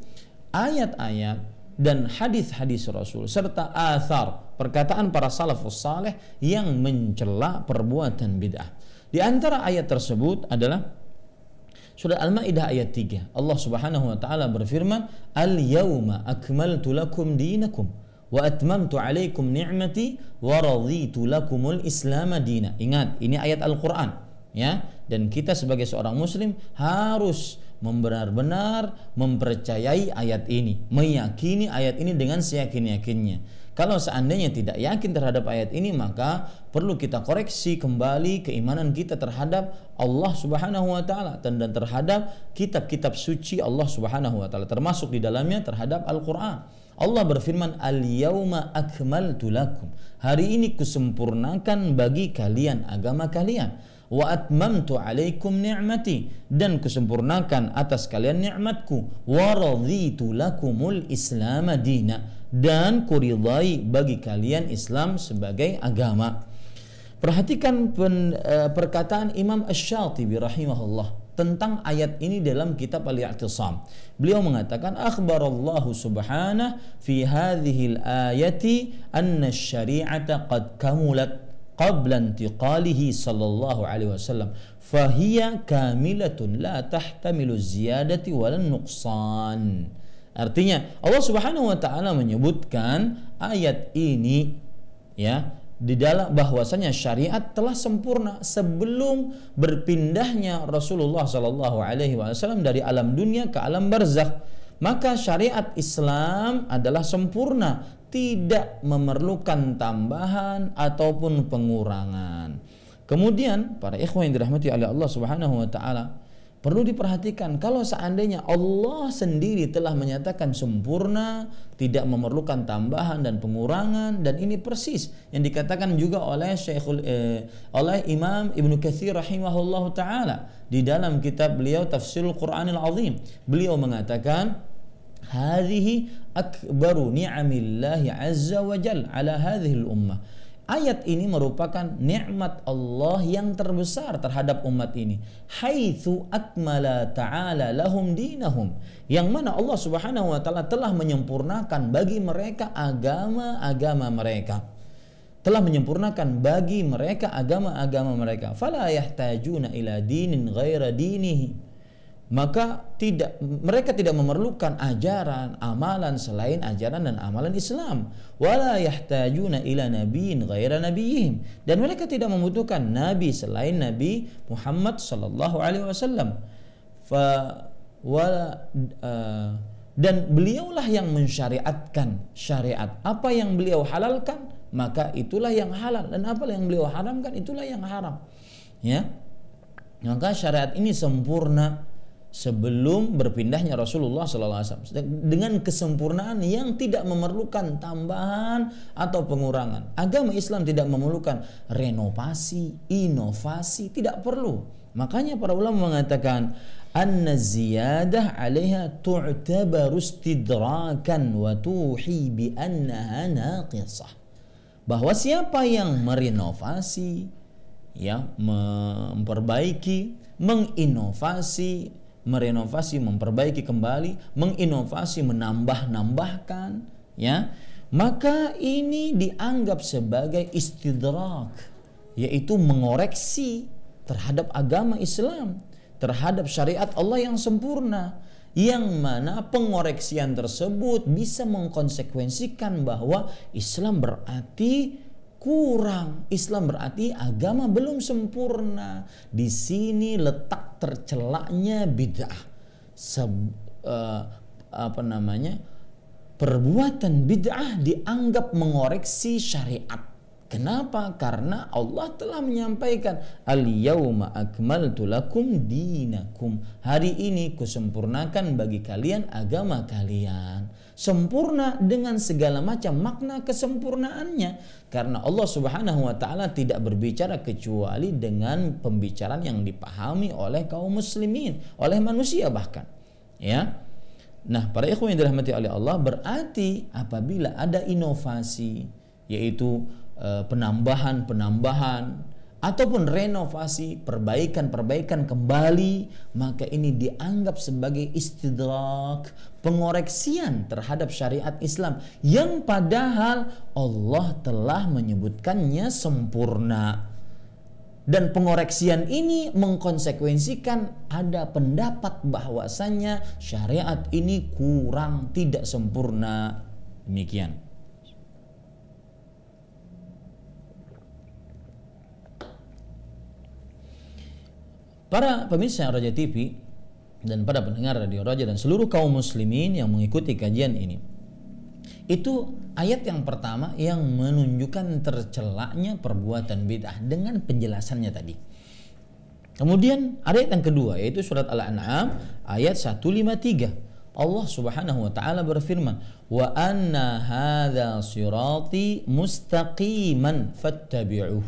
ayat-ayat dan hadis-hadis Rasul serta athar, perkataan para salafus saleh yang mencela perbuatan bid'ah. Di antara ayat tersebut adalah Surah Al-Maidah ayat 3. Allah Subhanahu wa taala berfirman, "Al-yauma akmaltu lakum dinakum wa atmamtu 'alaikum ni'mati wa raditu lakumul Islam dina." Ingat, ini ayat Al-Qur'an, ya. Dan kita sebagai seorang muslim harus benar-benar mempercayai ayat ini, meyakini ayat ini dengan seyakin-yakinnya. Kalau seandainya tidak yakin terhadap ayat ini, maka perlu kita koreksi kembali keimanan kita terhadap Allah Subhanahu wa taala dan terhadap kitab-kitab suci Allah Subhanahu wa taala, termasuk di dalamnya terhadap Al-Qur'an. Allah berfirman, "Al-yauma akmaltu lakum." Hari ini kusempurnakan bagi kalian agama kalian. Wa atmamtu 'alaikum ni'mati, dan kusempurnakan atas kalian nikmatku. Wa raditu lakumul Islam dina, dan kuridai bagi kalian Islam sebagai agama. Perhatikan perkataan Imam Asy-Syatibi rahimahullah tentang ayat ini dalam kitab Al-I'tisam. Beliau mengatakan, akhbarallahu subhanahu fi hadhihi al-ayati anna asy-syari'ata qad kamulat qabla intiqalihi sallallahu alaihi wasallam fahiya kamilatun la tahtamilu ziyadati wal nuqsan. Artinya Allah Subhanahu wa taala menyebutkan ayat ini, ya, di dalam bahwasanya syariat telah sempurna sebelum berpindahnya Rasulullah sallallahu alaihi wasallam dari alam dunia ke alam barzakh. Maka syariat Islam adalah sempurna, tidak memerlukan tambahan ataupun pengurangan. Kemudian para ikhwan yang dirahmati oleh Allah Subhanahu wa taala, perlu diperhatikan kalau seandainya Allah sendiri telah menyatakan sempurna, tidak memerlukan tambahan dan pengurangan, dan ini persis yang dikatakan juga oleh oleh Imam Ibnu Katsir rahimahullahu taala di dalam kitab beliau Tafsirul Qur'anil Azim. Beliau mengatakan, hadhihi akbaru ni'amillahi azza wa jalla ala hadhil ummah. Ayat ini merupakan nikmat Allah yang terbesar terhadap umat ini. Haitsu akmala ta'ala lahum dinahum, yang mana Allah Subhanahu wa taala telah menyempurnakan bagi mereka agama-agama mereka. Telah menyempurnakan bagi mereka agama-agama mereka. Fala yahtajuna ila dinin ghaira dinihi. Maka mereka tidak memerlukan ajaran, amalan selain ajaran dan amalan Islam. Wala yahtajuna ila nabiyyin ghaira nabiyihim, dan mereka tidak membutuhkan nabi selain Nabi Muhammad sallallahu alaihi wasallam. Dan beliaulah yang mensyariatkan syariat. Apa yang beliau halalkan, maka itulah yang halal, dan apa yang beliau haramkan itulah yang haram. Ya, maka syariat ini sempurna sebelum berpindahnya Rasulullah SAW, dengan kesempurnaan yang tidak memerlukan tambahan atau pengurangan. Agama Islam tidak memerlukan renovasi, inovasi, tidak perlu. Makanya para ulama mengatakan anna ziyadah 'alaiha tu'tabaru istidrakan wa tuhi bi annaha naqisah. Bahwa siapa yang merenovasi, ya, memperbaiki, menginovasi, merenovasi, memperbaiki kembali, menginovasi, menambah-nambahkan, ya, maka ini dianggap sebagai istidrak, yaitu mengoreksi terhadap agama Islam, terhadap syariat Allah yang sempurna, yang mana pengoreksian tersebut bisa mengkonsekuensikan bahwa Islam berarti kurang, Islam berarti agama belum sempurna. Di sini letak tercelaknya bid'ah. Perbuatan bid'ah dianggap mengoreksi syariat. Kenapa? Karena Allah telah menyampaikan al-yauma akmaltu lakum dinakum. Hari ini kusempurnakan bagi kalian agama kalian. Sempurna dengan segala macam makna kesempurnaannya. Karena Allah Subhanahu wa taala tidak berbicara kecuali dengan pembicaraan yang dipahami oleh kaum muslimin, oleh manusia bahkan. Ya. Nah, para ikhwan yang dirahmati oleh Allah, berarti apabila ada inovasi, yaitu penambahan ataupun renovasi, perbaikan kembali, maka ini dianggap sebagai istidrak, pengoreksian terhadap syariat Islam yang padahal Allah telah menyebutkannya sempurna. Dan pengoreksian ini mengkonsekuensikan ada pendapat bahwasanya syariat ini kurang, tidak sempurna. Demikian. Para pemirsa Raja TV dan para pendengar Radio Raja dan seluruh kaum muslimin yang mengikuti kajian ini, itu ayat yang pertama yang menunjukkan tercelaknya perbuatan bid'ah dengan penjelasannya tadi. Kemudian ayat yang kedua, yaitu surat Al-An'am ayat 153. Allah Subhanahu wa taala berfirman, "Wa anna hadza sirati mustaqiman fattabi'uh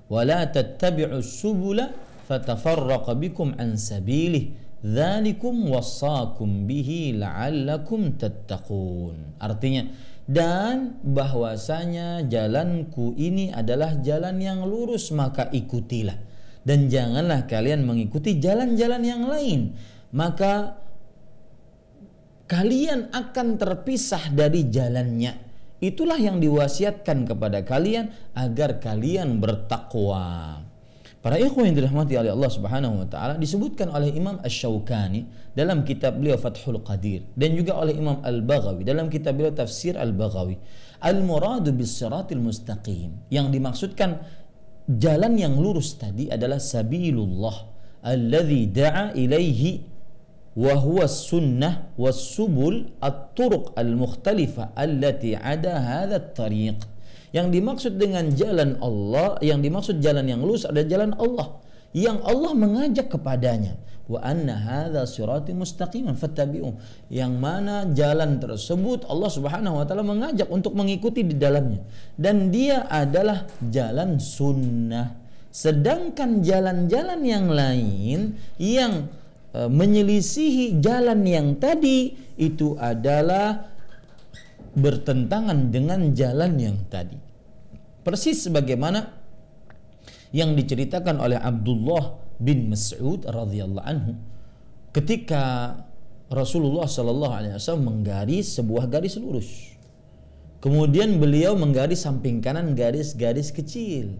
wa la tattabi'us subula fatafarraqa bikum an sabilih dzalikum wassakum bihi la'allakum tattaqun." Artinya, dan bahwasanya jalanku ini adalah jalan yang lurus, maka ikutilah, dan janganlah kalian mengikuti jalan-jalan yang lain, maka kalian akan terpisah dari jalannya. Itulah yang diwasiatkan kepada kalian agar kalian bertakwa. Para ikhwan yang dirahmati oleh Allah Subhanahu wa taala, disebutkan oleh Imam Asy-Syaukani dalam kitab beliau Fathul Qadir, dan juga oleh Imam Al-Baghawi dalam kitab beliau Tafsir Al-Baghawi, al-muradu bis-siratil mustaqim, yang dimaksudkan jalan yang lurus tadi adalah sabilullah alladzi da'a ilaihi wa huwa sunnah was-subul at-turuq al-mukhtalifah allati 'ada hadha at-tariq. Yang dimaksud dengan jalan Allah, yang dimaksud jalan yang lurus adalah jalan Allah yang Allah mengajak kepadanya. Wa anna hadza sirati mustaqiman fattabi'u, yang mana jalan tersebut Allah Subhanahu wa taala mengajak untuk mengikuti di dalamnya, dan dia adalah jalan sunnah. Sedangkan jalan-jalan yang lain yang menyelisihi jalan yang tadi itu adalah bertentangan dengan jalan yang tadi. Persis sebagaimana yang diceritakan oleh Abdullah bin Mas'ud radhiyallahu anhu ketika Rasulullah sallallahu alaihi wasallam menggaris sebuah garis lurus. Kemudian beliau menggaris samping kanan garis-garis kecil,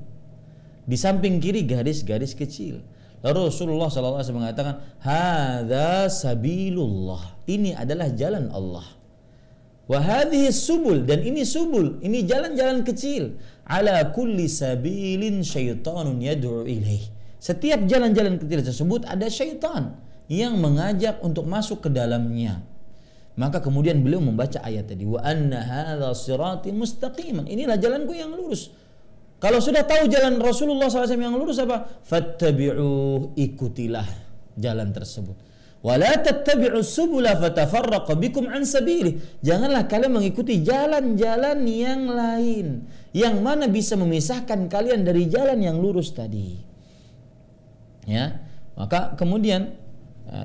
di samping kiri garis-garis kecil. Lalu Rasulullah sallallahu alaihi wasallam mengatakan, "Hadza sabilullah." Ini adalah jalan Allah. Wa hadhihi subul, dan ini subul, ini jalan-jalan kecil. Ala kulli sabilin syaitanun yad'u ilaih. Setiap jalan-jalan kecil tersebut ada syaitan yang mengajak untuk masuk ke dalamnya. Maka kemudian beliau membaca ayat tadi, wa anna hadza sirati mustaqiman. Inilah jalanku yang lurus. Kalau sudah tahu jalan Rasulullah SAW yang lurus apa? Fattabi'uh, ikutilah jalan tersebut. Wa la tattabi'us subula fatafarraqa bikum an sabilih. Janganlah kalian mengikuti jalan-jalan yang lain yang mana bisa memisahkan kalian dari jalan yang lurus tadi. Ya. Maka kemudian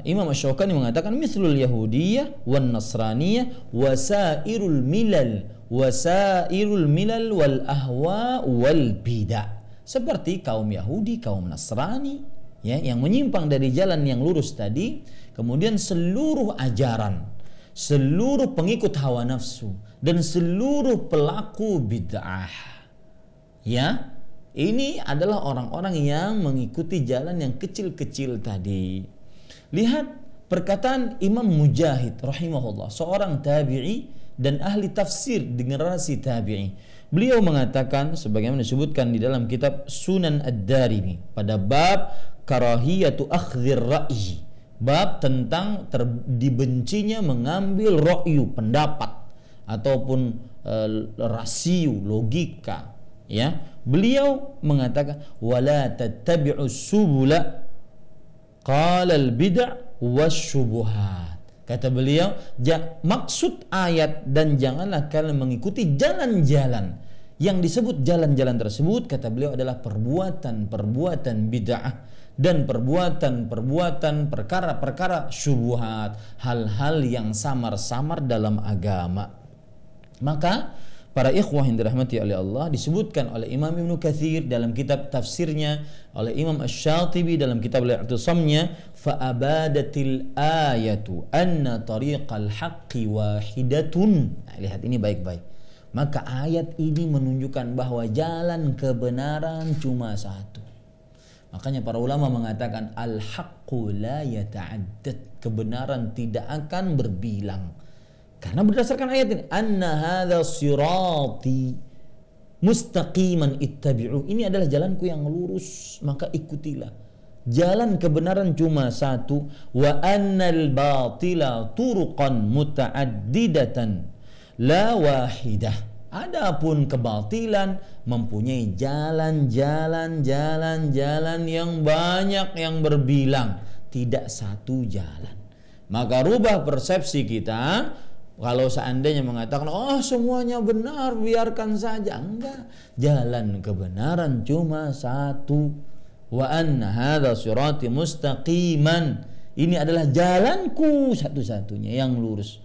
Imam Asy-Syaukani mengatakan mislul yahudiyyah wan nasraniyah wasairul milal wal ahwa wal bidah. Seperti kaum Yahudi, kaum Nasrani ya, yang menyimpang dari jalan yang lurus tadi, kemudian seluruh ajaran, seluruh pengikut hawa nafsu dan seluruh pelaku bid'ah. Ya, ini adalah orang-orang yang mengikuti jalan yang kecil-kecil tadi. Lihat perkataan Imam Mujahid rahimahullah, seorang tabi'i dan ahli tafsir di generasi tabi'i. Beliau mengatakan sebagaimana disebutkan di dalam kitab Sunan Ad-Darimi pada bab karahiyatu akhdhir ra'yi, bab tentang dibencinya mengambil ra'yu, pendapat ataupun rasio, logika, ya. Beliau mengatakan wala tattabi'us subula qala al-bid'ah wasyubuhat. Kata beliau, maksud ayat dan janganlah kalian mengikuti jalan-jalan. Yang disebut jalan-jalan tersebut, kata beliau, adalah perbuatan-perbuatan bid'ah dan perbuatan-perbuatan perkara-perkara syubhat, hal-hal yang samar-samar dalam agama. Maka para ikhwah yang dirahmati oleh Allah, disebutkan oleh Imam Ibnu Katsir dalam kitab tafsirnya, oleh Imam Asy-Syatibi dalam kitab Al-I'tisamnya, fa abadatil ayatu anna tariqal haqqi wahidatun. Nah, lihat ini baik-baik. Maka ayat ini menunjukkan bahwa jalan kebenaran cuma satu. Makanya para ulama mengatakan al-haqqu la yata'addad, kebenaran tidak akan berbilang. Karena berdasarkan ayat ini, anna hadza sirati mustaqiman ittabi'u. Ini adalah jalanku yang lurus, maka ikutilah. Jalan kebenaran cuma satu. Wa annal batila turuqan muta'addidatan la wahidah. Adapun kebatilan mempunyai jalan-jalan yang banyak yang berbilang, tidak satu jalan. Maka rubah persepsi kita. Kalau seandainya mengatakan, oh semuanya benar, biarkan saja. Enggak, jalan kebenaran cuma satu. Wa anna hadza sirati mustaqiman. Ini adalah jalanku satu-satunya yang lurus.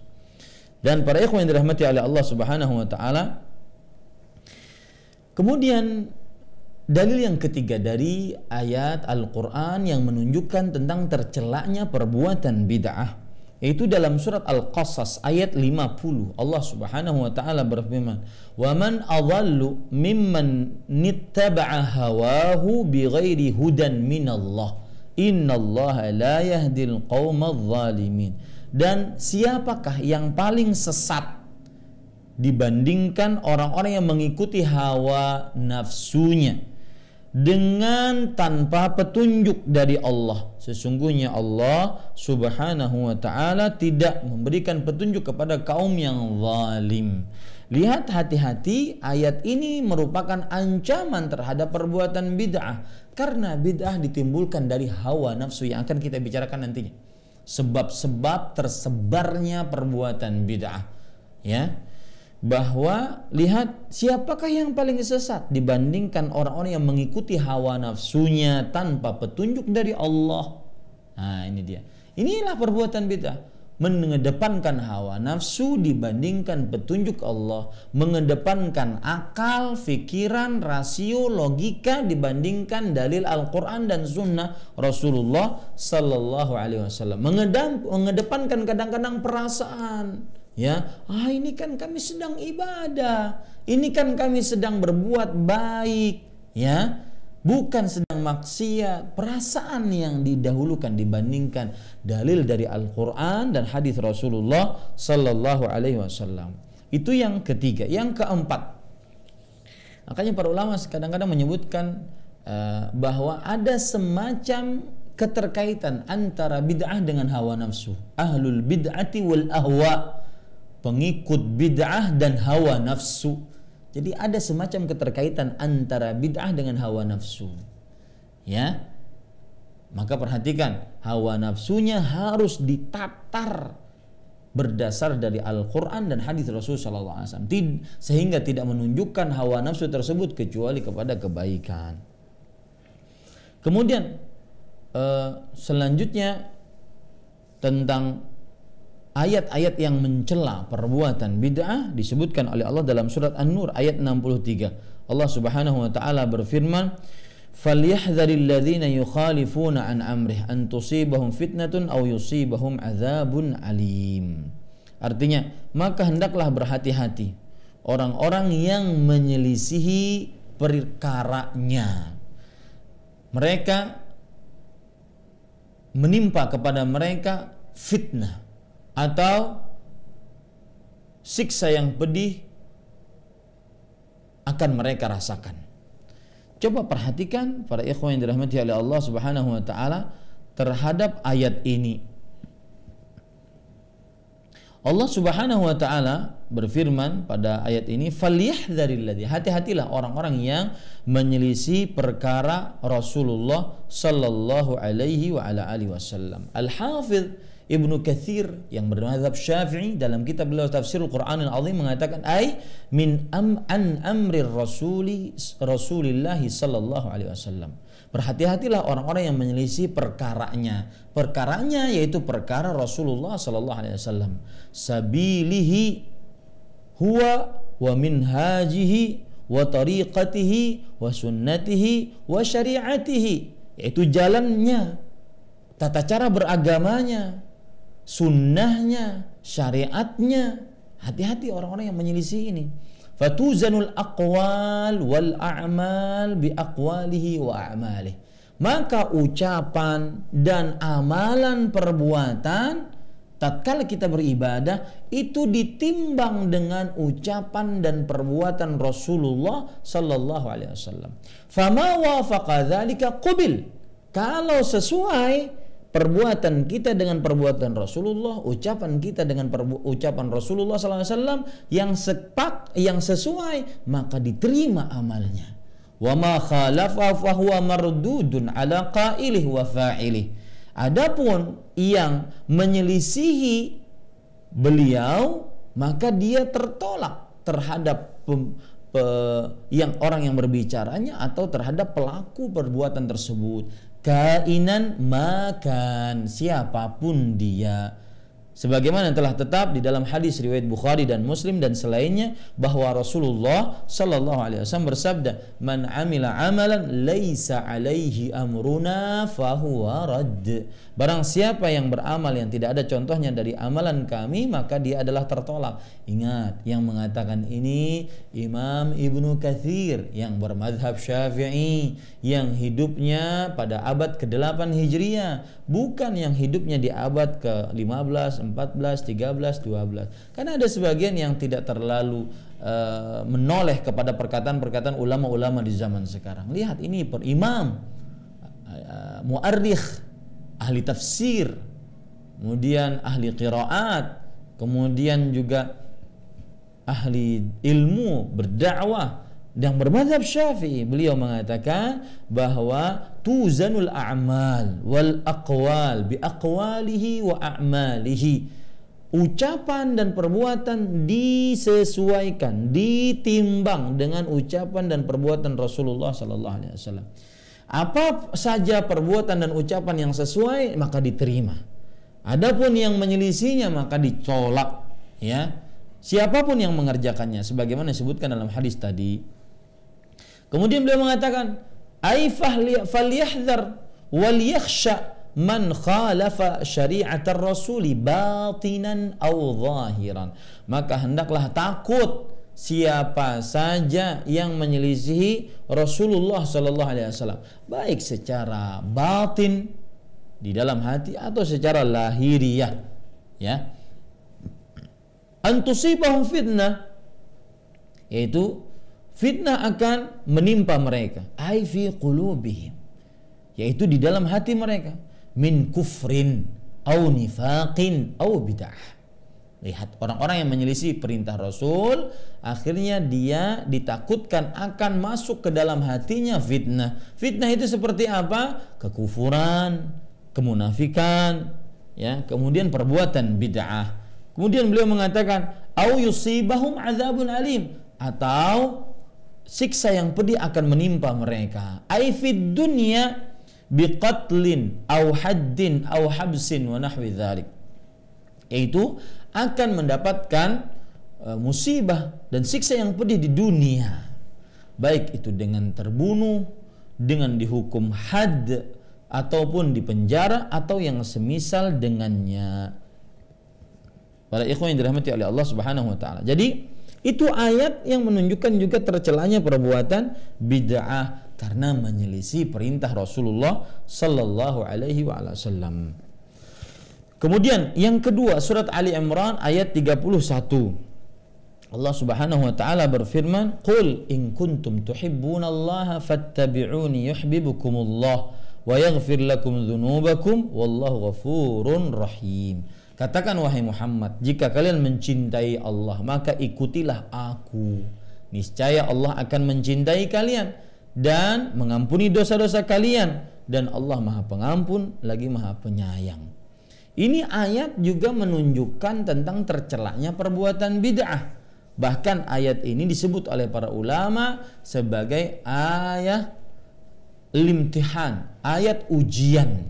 Dan para ikhwan yang dirahmati oleh Allah Subhanahu wa taala, kemudian dalil yang ketiga dari ayat Al-Qur'an yang menunjukkan tentang tercelaknya perbuatan bid'ah, yaitu dalam surat Al-Qasas ayat 50. Allah Subhanahu wa taala berfirman, "Wa man adhallu mimman nittaba'a hawahu bighairi hudan minallah. Innallaha la yahdil qaumadz zalimin." Dan siapakah yang paling sesat dibandingkan orang-orang yang mengikuti hawa nafsunya dengan tanpa petunjuk dari Allah? Sesungguhnya Allah Subhanahu wa ta'ala tidak memberikan petunjuk kepada kaum yang zalim. Lihat, hati-hati, ayat ini merupakan ancaman terhadap perbuatan bid'ah, karena bid'ah ditimbulkan dari hawa nafsu yang akan kita bicarakan nantinya. Sebab-sebab tersebarnya perbuatan bid'ah, ya. Bahwa lihat, siapakah yang paling sesat dibandingkan orang-orang yang mengikuti hawa nafsunya tanpa petunjuk dari Allah. Nah, ini dia. Inilah perbuatan bid'ah. Mengedepankan hawa nafsu dibandingkan petunjuk Allah, mengedepankan akal, fikiran, rasio, logika dibandingkan dalil Al-Quran dan Sunnah Rasulullah Sallallahu Alaihi Wasallam. Mengedepankan kadang-kadang perasaan. Ya, ini kan kami sedang ibadah, ini kan kami sedang berbuat baik, ya, bukan sedang maksiat. Perasaan yang didahulukan dibandingkan dalil dari Al-Quran dan hadis Rasulullah Sallallahu Alaihi Wasallam. Itu yang ketiga. Yang keempat, makanya para ulama kadang-kadang menyebutkan bahwa ada semacam keterkaitan antara bid'ah dengan hawa nafsu. Ahlul bid'ati wal ahwa, pengikut bid'ah dan hawa nafsu. Jadi ada semacam keterkaitan antara bid'ah dengan hawa nafsu. Ya. Maka perhatikan, hawa nafsunya harus ditatar berdasar dari Al-Quran dan hadis Rasul sallallahu alaihi wasallam, sehingga tidak menunjukkan hawa nafsu tersebut kecuali kepada kebaikan. Kemudian selanjutnya tentang ayat-ayat yang mencela perbuatan bid'ah disebutkan oleh Allah dalam surat An-Nur ayat 63. Allah Subhanahu wa taala berfirman, "Falyahdharil ladzina yukhalifuna an amrih an tusibahum fitnatun aw yusibahum adzabun alim." Artinya, maka hendaklah berhati-hati orang-orang yang menyelisihi perkaranya. Mereka menimpa kepada mereka fitnah atau siksa yang pedih akan mereka rasakan. Coba perhatikan para ikhwan yang dirahmati oleh Allah Subhanahu wa taala terhadap ayat ini. Allah Subhanahu wa taala berfirman pada ayat ini, "Falyahdharil ladzi", hati-hatilah orang-orang yang menyelisih perkara Rasulullah sallallahu alaihi wa ala alihi wasallam. Al-Hafidz Ibnu Katsir yang bermadzhab Syafi'i dalam kitab beliau Tafsirul Qur'anil Azim mengatakan min amrir Rasulillah sallallahu alaihi wasallam. Berhati-hatilah orang-orang yang menyelisih perkaranya. Perkaranya yaitu perkara Rasulullah sallallahu alaihi wasallam. Sabilihi huwa wa minhajihi wa tariqatihi wa sunnatihi wa syari'atihi, yaitu jalannya, tata cara beragamanya, sunnahnya, syariatnya. Hati-hati orang-orang yang menyelisih ini. Fatuzanul aqwal wal a'mal bi aqwalihi wa a'malih. Maka ucapan dan amalan perbuatan tatkala kita beribadah itu ditimbang dengan ucapan dan perbuatan Rasulullah sallallahu alaihi wasallam. Fama wafaqa dzalika qabil. Kalau sesuai perbuatan kita dengan perbuatan Rasulullah, ucapan kita dengan ucapan Rasulullah SAW yang sesuai, maka diterima amalnya. Wa ma khalafa fa huwa mardudun ala qailih wa fa'ilih. Adapun yang menyelisihi beliau, maka dia tertolak terhadap yang orang yang berbicaranya atau terhadap pelaku perbuatan tersebut. Kainan makan, siapapun dia. Sebagaimana telah tetap di dalam hadis riwayat Bukhari dan Muslim dan selainnya bahwa Rasulullah sallallahu alaihi wasallam bersabda, "Man 'amila 'amalan laisa 'alaihi amruna fahuwa radd." Barang siapa yang beramal yang tidak ada contohnya dari amalan kami, maka dia adalah tertolak. Ingat, yang mengatakan ini Imam Ibnu Katsir yang bermadzhab Syafi'i, yang hidupnya pada abad ke-8 Hijriah, bukan yang hidupnya di abad ke-15, 14, 13, 12. Karena ada sebagian yang tidak terlalu menoleh kepada perkataan-perkataan ulama-ulama di zaman sekarang. Lihat ini imam, mu'arrikh, ahli tafsir, kemudian ahli qiraat, kemudian juga ahli ilmu berdakwah yang bermadzhab Syafi'i. Beliau mengatakan bahwa tuzanul a'mal wal aqwal bi aqwalihi wa a'malihi. Ucapan dan perbuatan disesuaikan, ditimbang dengan ucapan dan perbuatan Rasulullah sallallahu alaihi wasallam. Apa saja perbuatan dan ucapan yang sesuai maka diterima. Adapun yang menyelisihinya maka dicolak, ya. Siapapun yang mengerjakannya sebagaimana disebutkan dalam hadis tadi. Kemudian beliau mengatakan, "Ai falyahdhar wal yakhsha man khalafa syari'atar rasuli batinan aw zahiran." Maka hendaklah takut siapa saja yang menyelisihi Rasulullah sallallahu alaihi wasallam, baik secara batin di dalam hati atau secara lahiriah, ya. Antusibahum fitnah, yaitu fitnah akan menimpa mereka, ai fi qulubihim, yaitu di dalam hati mereka. min kufrin au nifaqin au bid'ah. Lihat, orang-orang yang menyelisih perintah Rasul, akhirnya dia ditakutkan akan masuk ke dalam hatinya fitnah. Fitnah itu seperti apa? Kekufuran, kemunafikan, ya, kemudian perbuatan bid'ah. Kemudian beliau mengatakan, au yusibahum adzabun alim, atau siksa yang pedih akan menimpa mereka. Ai fid dunya biqatlin au haddin au habsin wa nahwi dzalik. Yaitu akan mendapatkan musibah dan siksa yang pedih di dunia, baik itu dengan terbunuh, dengan dihukum had, ataupun dipenjara atau yang semisal dengannya. Para ikhwan yang dirahmati oleh Allah Subhanahu wa taala. Jadi itu ayat yang menunjukkan juga tercelanya perbuatan bid'ah karena menyelisih perintah Rasulullah sallallahu alaihi wasallam. Kemudian yang kedua, surat Ali Imran ayat 31. Allah Subhanahu wa taala berfirman, "Qul in kuntum tuhibbunallaha fattabi'uni yuhibbukumullah wa yaghfir lakum dzunubakum wallahu ghafurur rahim." Katakan wahai Muhammad, jika kalian mencintai Allah, maka ikutilah aku. Niscaya Allah akan mencintai kalian dan mengampuni dosa-dosa kalian, dan Allah Maha Pengampun lagi Maha Penyayang. Ini ayat juga menunjukkan tentang tercelanya perbuatan bid'ah. Bahkan ayat ini disebut oleh para ulama sebagai ayat limtihan, ayat ujian.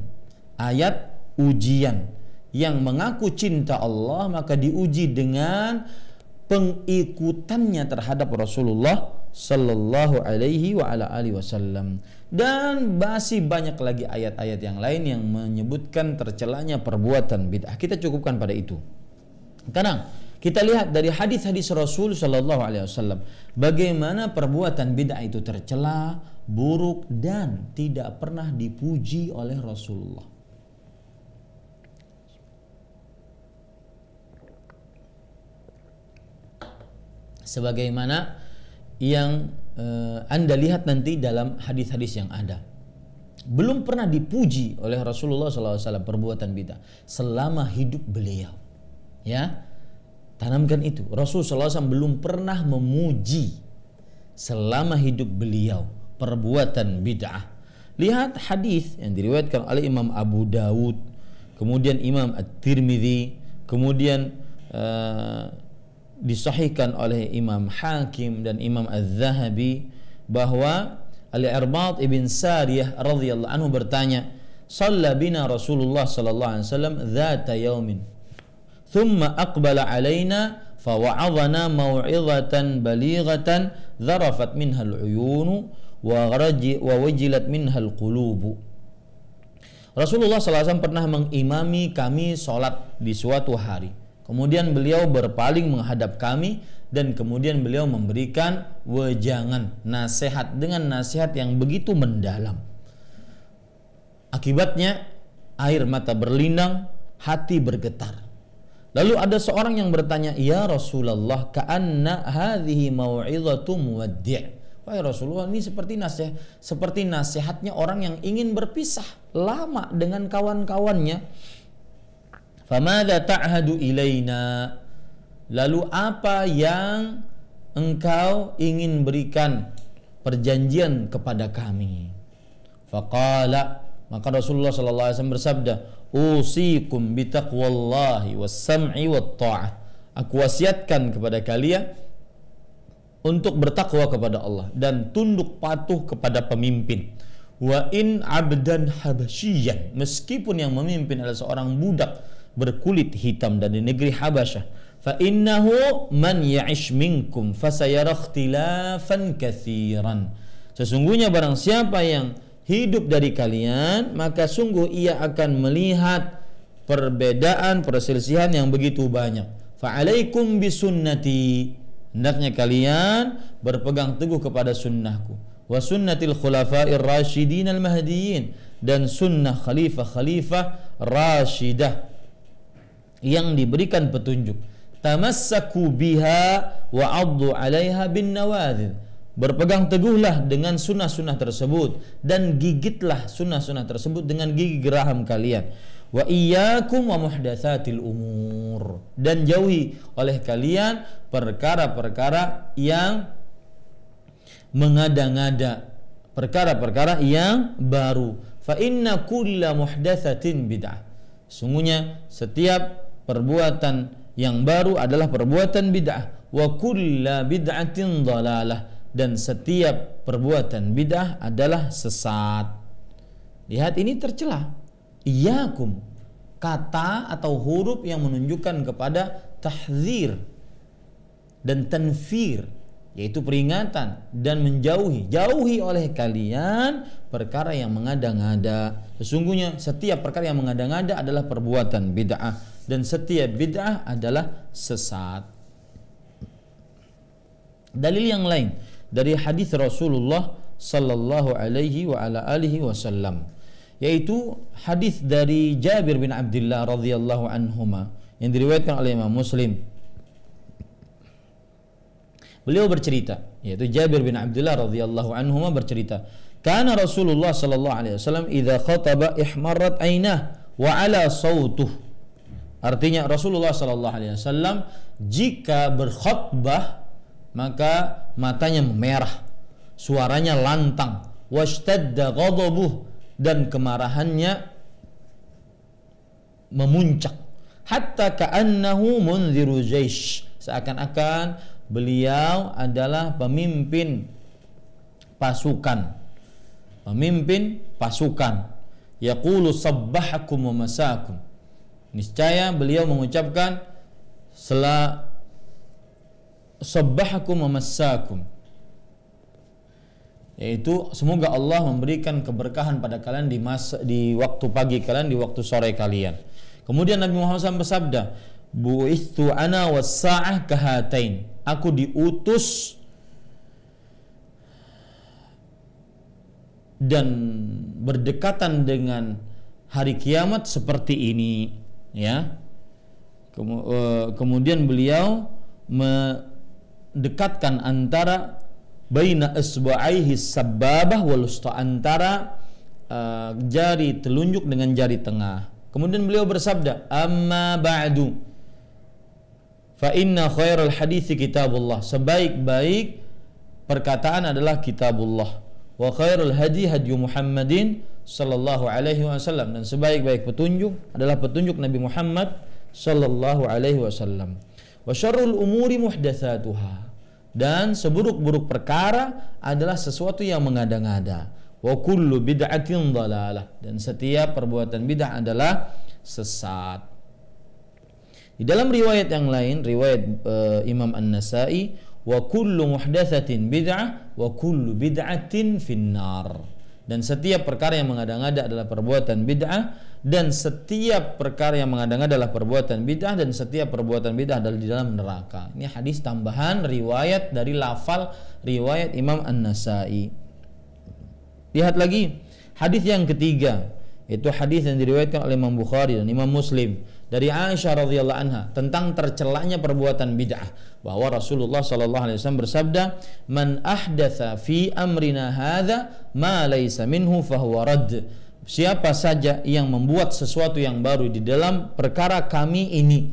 Ayat ujian yang mengaku cinta Allah maka diuji dengan pengikutannya terhadap Rasulullah sallallahu alaihi wa ala alihi wasallam. Dan masih banyak lagi ayat-ayat yang lain yang menyebutkan tercelanya perbuatan bid'ah. Kita cukupkan pada itu. Sekarang kita lihat dari hadis-hadis Rasul sallallahu alaihi wasallam bagaimana perbuatan bid'ah itu tercela, buruk, dan tidak pernah dipuji oleh Rasulullah. Sebagaimana yang Anda lihat nanti dalam hadis-hadis yang ada, belum pernah dipuji oleh Rasulullah SAW perbuatan bid'ah selama hidup beliau. Ya, tanamkan itu. Rasulullah SAW belum pernah memuji selama hidup beliau perbuatan bid'ah. Lihat hadis yang diriwayatkan oleh Imam Abu Dawud, kemudian Imam At-Tirmidzi, kemudian disahihkan oleh Imam Hakim dan Imam Az-Zahabi, bahwa Al-Irbad ibn Sariyah radhiyallahu anhu bertanya, "Shalla bina Rasulullah sallallahu alaihi wasallam dzata yaumin, thumma aqbala alaina fawa'adhana mau'izatan balighatan dharafat minha al-uyun wa wajilat minha al-qulub." Rasulullah sallallahu alaihi wasallam pernah mengimami kami salat di suatu hari. Kemudian beliau berpaling menghadap kami dan kemudian beliau memberikan wejangan, nasihat dengan nasihat yang begitu mendalam. Akibatnya air mata berlinang, hati bergetar. Lalu ada seorang yang bertanya, "Ya Rasulullah, ka'anna hadhihi mau'izatu muwaddi'." Wahai Rasulullah, ini seperti nasihatnya orang yang ingin berpisah lama dengan kawan-kawannya. Famadza ta'hadu ilaina? Lalu apa yang engkau ingin berikan perjanjian kepada kami? Faqala, maka Rasulullah sallallahu alaihi wasallam bersabda, "Usikum bitaqwallahi was-sam'i wat-tha'ah." Aku wasiatkan kepada kalian untuk bertakwa kepada Allah dan tunduk patuh kepada pemimpin. Wa in 'abdan habasyiyan, meskipun yang memimpin adalah seorang budak berkulit hitam dari negeri Habasyah. Fa innahu man ya'ish minkum fasayara ikhtilafan katsiran. Sesungguhnya barang siapa yang hidup dari kalian, maka sungguh ia akan melihat perbedaan, perselisihan yang begitu banyak. Fa alaikum bisunnati, hendaknya kalian berpegang teguh kepada sunnahku, wa sunnatil khulafa'ir rasyidin al-mahdiyyin, dan sunnah khalifah-khalifah rasyidah yang diberikan petunjuk. Tamassaku biha wa 'addu 'alaiha bin nawadhid, berpegang teguhlah dengan sunnah-sunnah tersebut dan gigitlah sunnah-sunnah tersebut dengan gigi geraham kalian. Wa iyyakum wa muhdatsatil umur, dan jauhi oleh kalian perkara-perkara yang mengada-ngada, perkara-perkara yang baru. Fa inna kulla muhdatsatin bid'ah. Sungguhnya setiap perbuatan yang baru adalah perbuatan bid'ah. Wa kulla bid'atin dhalalah, dan setiap perbuatan bid'ah adalah sesat. Lihat, ini tercela. Iyyakum, kata atau huruf yang menunjukkan kepada tahdzir dan tanfir, yaitu peringatan dan menjauhi. Jauhi oleh kalian perkara yang mengada-ngada. Sesungguhnya setiap perkara yang mengada-ngada adalah perbuatan bid'ah, dan setiap bid'ah adalah sesat. Dalil yang lain dari hadis Rasulullah sallallahu alaihi wa ala alihi wasallam, yaitu hadis dari Jabir bin Abdullah radhiyallahu anhuma yang diriwayatkan oleh Imam Muslim. Beliau bercerita, yaitu Jabir bin Abdullah radhiyallahu anhuma bercerita, "Kana Rasulullah sallallahu alaihi wasallam idza khataba ihmarrat ainah wa ala sautuh." Artinya Rasulullah sallallahu alaihi wasallam jika berkhutbah maka matanya memerah, suaranya lantang, washtadda ghadabuh, dan kemarahannya memuncak, hatta ka'annahu munziru jaish, seakan-akan beliau adalah pemimpin pasukan. Yaqulu sabbahakum wa masakum. Niscaya beliau mengucapkan sabbahakum wa masakum, yaitu semoga Allah memberikan keberkahan pada kalian di waktu pagi kalian, di waktu sore kalian. Kemudian Nabi Muhammad SAW bersabda, "Bu'ithu ana was-sa'ah kahatain." Aku diutus dan berdekatan dengan hari kiamat seperti ini, ya. Kemudian beliau mendekatkan antara baina isba'aihi sababah wal wusta, antara jari telunjuk dengan jari tengah. Kemudian beliau bersabda, "Amma ba'du fa inna khairal hadithi kitabullah." Sebaik-baik perkataan adalah kitabullah. Wa khairul hadi hadi Muhammadin sallallahu alaihi wasallam, dan sebaik-baik petunjuk adalah petunjuk Nabi Muhammad sallallahu alaihi wasallam. Wa syarrul umuri muhdatsatuha, dan seburuk-buruk perkara adalah sesuatu yang mengada-ngada. Wa kullu bid'atin dhalalah, dan setiap perbuatan bid'ah adalah sesat. Di dalam riwayat yang lain, riwayat Imam An-Nasa'i, wa kullu muhdatsatin bid'ah wa kullu bid'atin finnar, dan setiap perkara yang mengada-ngada adalah perbuatan bid'ah, dan setiap perkara yang mengada-ngada adalah perbuatan bid'ah, dan setiap perbuatan bid'ah adalah di dalam neraka. Ini hadis tambahan riwayat dari lafal riwayat Imam An-Nasa'i. Lihat lagi hadis yang ketiga, itu hadis yang diriwayatkan oleh Imam Bukhari dan Imam Muslim dari Aisyah radhiyallahu anha tentang tercelanya perbuatan bid'ah, bahwa Rasulullah sallallahu alaihi wasallam bersabda, "Man ahdatsa fi amrina hadza ma laysa minhu fahuwa radd." Siapa saja yang membuat sesuatu yang baru di dalam perkara kami ini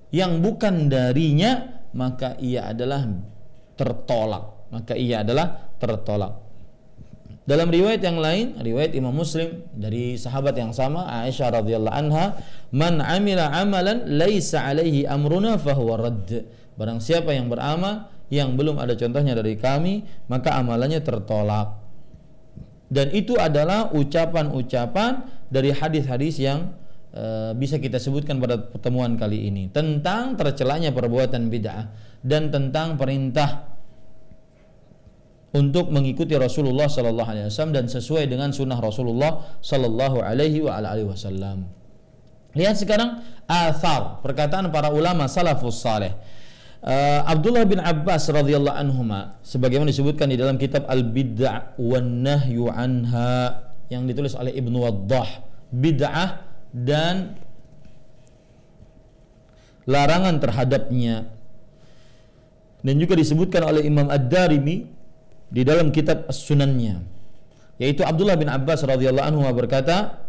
yang bukan darinya, maka ia adalah tertolak. Dalam riwayat yang lain, riwayat Imam Muslim dari sahabat yang sama, Aisyah radhiyallahu anha, "Man 'amila 'amalan laisa 'alaihi amruna fahuwa radd." Barang siapa yang beramal yang belum ada contohnya dari kami, maka amalannya tertolak. Dan itu adalah ucapan-ucapan dari hadis-hadis yang bisa kita sebutkan pada pertemuan kali ini tentang tercelanya perbuatan bid'ah dan tentang perintah untuk mengikuti Rasulullah sallallahu alaihi wasallam dan sesuai dengan sunnah Rasulullah sallallahu alaihi wasallam. Lihat sekarang athar, perkataan para ulama salafus saleh. Abdullah bin Abbas radhiyallahu anhuma, sebagaimana disebutkan di dalam kitab Al-Bid'ah wan Nahyu anha yang ditulis oleh Ibnu Waddah, bid'ah dan larangan terhadapnya, dan juga disebutkan oleh Imam Ad-Darimi di dalam kitab As-Sunannya, yaitu Abdullah bin Abbas radhiyallahu anhu berkata,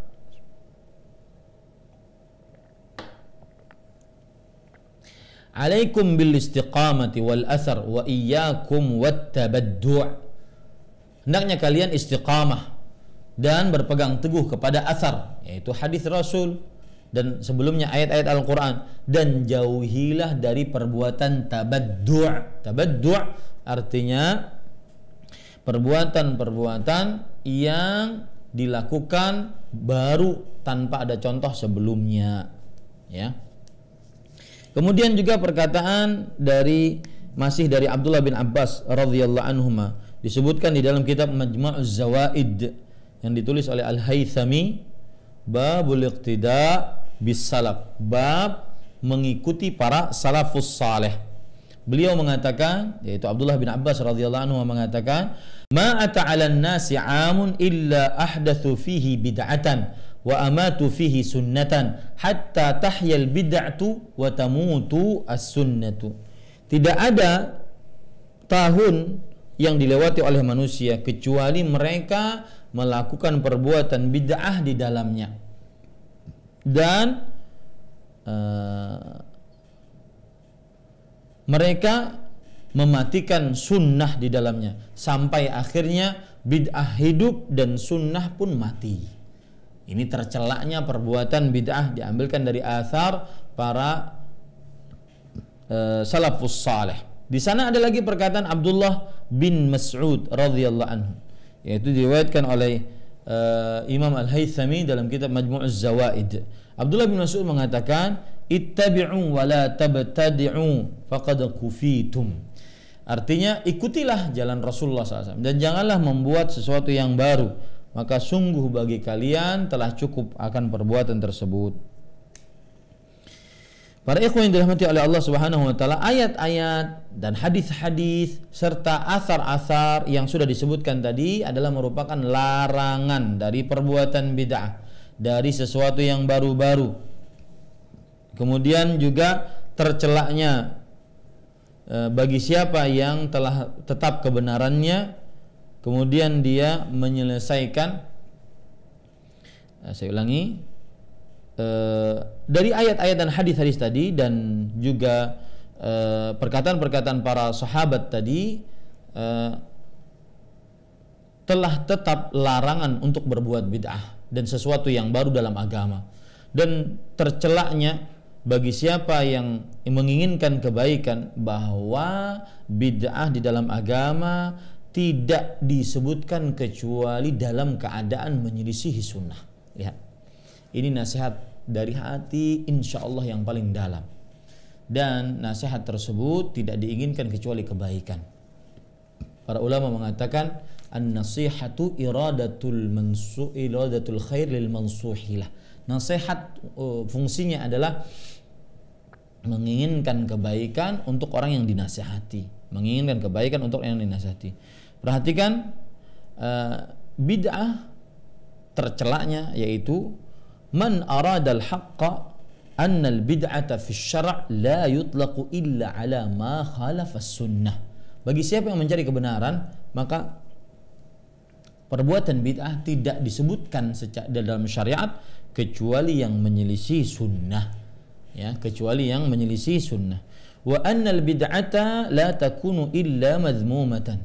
"Alaikum bil istiqamati wal athar wa iyyakum wat tabaddu'." Hendaknya kalian istiqamah dan berpegang teguh kepada athar, yaitu hadis Rasul dan sebelumnya ayat-ayat Al-Quran, dan jauhilah dari perbuatan tabaddu'. Tabaddu' artinya perbuatan-perbuatan yang dilakukan baru tanpa ada contoh sebelumnya, ya. Kemudian juga perkataan masih dari Abdullah bin Abbas radhiyallahu anhuma, disebutkan di dalam kitab Majma'uz Zawaid yang ditulis oleh Al-Haythami, babul iqtida bis salaf, bab mengikuti para salafus saleh. Beliau mengatakan, yaitu Abdullah bin Abbas radhiyallahu anhu mengatakan, "Ma ata'alan nasi 'amun illa ahdatsu fihi bid'atan wa amatu fihi sunnatan hatta tahyal bid'atu wa tamutu as-sunnatu." Tidak ada tahun yang dilewati oleh manusia kecuali mereka melakukan perbuatan bid'ah di dalamnya, dan mereka mematikan sunnah di dalamnya, sampai akhirnya bid'ah hidup dan sunnah pun mati. Ini tercelaknya perbuatan bid'ah diambilkan dari athar para salafus saleh. Di sana ada lagi perkataan Abdullah bin Mas'ud radhiyallahu anhu, yaitu diriwayatkan oleh Imam Al-Haythami dalam kitab Majmu'uz Zawaid. Abdullah bin Mas'ud mengatakan, "Ittabi'u wa la tabtadi'u faqad kufitum." Artinya, ikutilah jalan Rasulullah SAW dan janganlah membuat sesuatu yang baru, maka sungguh bagi kalian telah cukup akan perbuatan tersebut. Para ikhwan yang dirahmati oleh Allah Subhanahu wa taala, ayat-ayat dan hadis-hadis serta athar-athar yang sudah disebutkan tadi adalah merupakan larangan dari perbuatan bid'ah, dari sesuatu yang baru-baru. Kemudian juga tercelaknya bagi siapa yang telah tetap kebenarannya, kemudian dia menyelesaikan, saya ulangi, dari ayat-ayat dan hadis-hadis tadi dan juga perkataan-perkataan para sahabat tadi, telah tetap larangan untuk berbuat bid'ah dan sesuatu yang baru dalam agama, dan tercelaknya bagi siapa yang menginginkan kebaikan bahwa bid'ah di dalam agama tidak disebutkan kecuali dalam keadaan menyelisihi sunnah. Lihat, ini nasihat dari hati insya Allah yang paling dalam, dan nasihat tersebut tidak diinginkan kecuali kebaikan. Para ulama mengatakan an-nasihatu iradatul khair lil mansuhilah. Nasihat fungsinya adalah menginginkan kebaikan untuk orang yang dinasihati, menginginkan kebaikan untuk yang dinasihati. Perhatikan bid'ah tercelaknya, yaitu man aradal haqqa annal bid'ata fi syara' la yutlaqu illa ala ma khalafa sunnah. Bagi siapa yang mencari kebenaran, maka perbuatan bid'ah tidak disebutkan dalam syariat kecuali yang menyelisih sunnah, ya, kecuali yang menyelisih sunnah. Wa annal bid'ata la takunu illa madhmumatan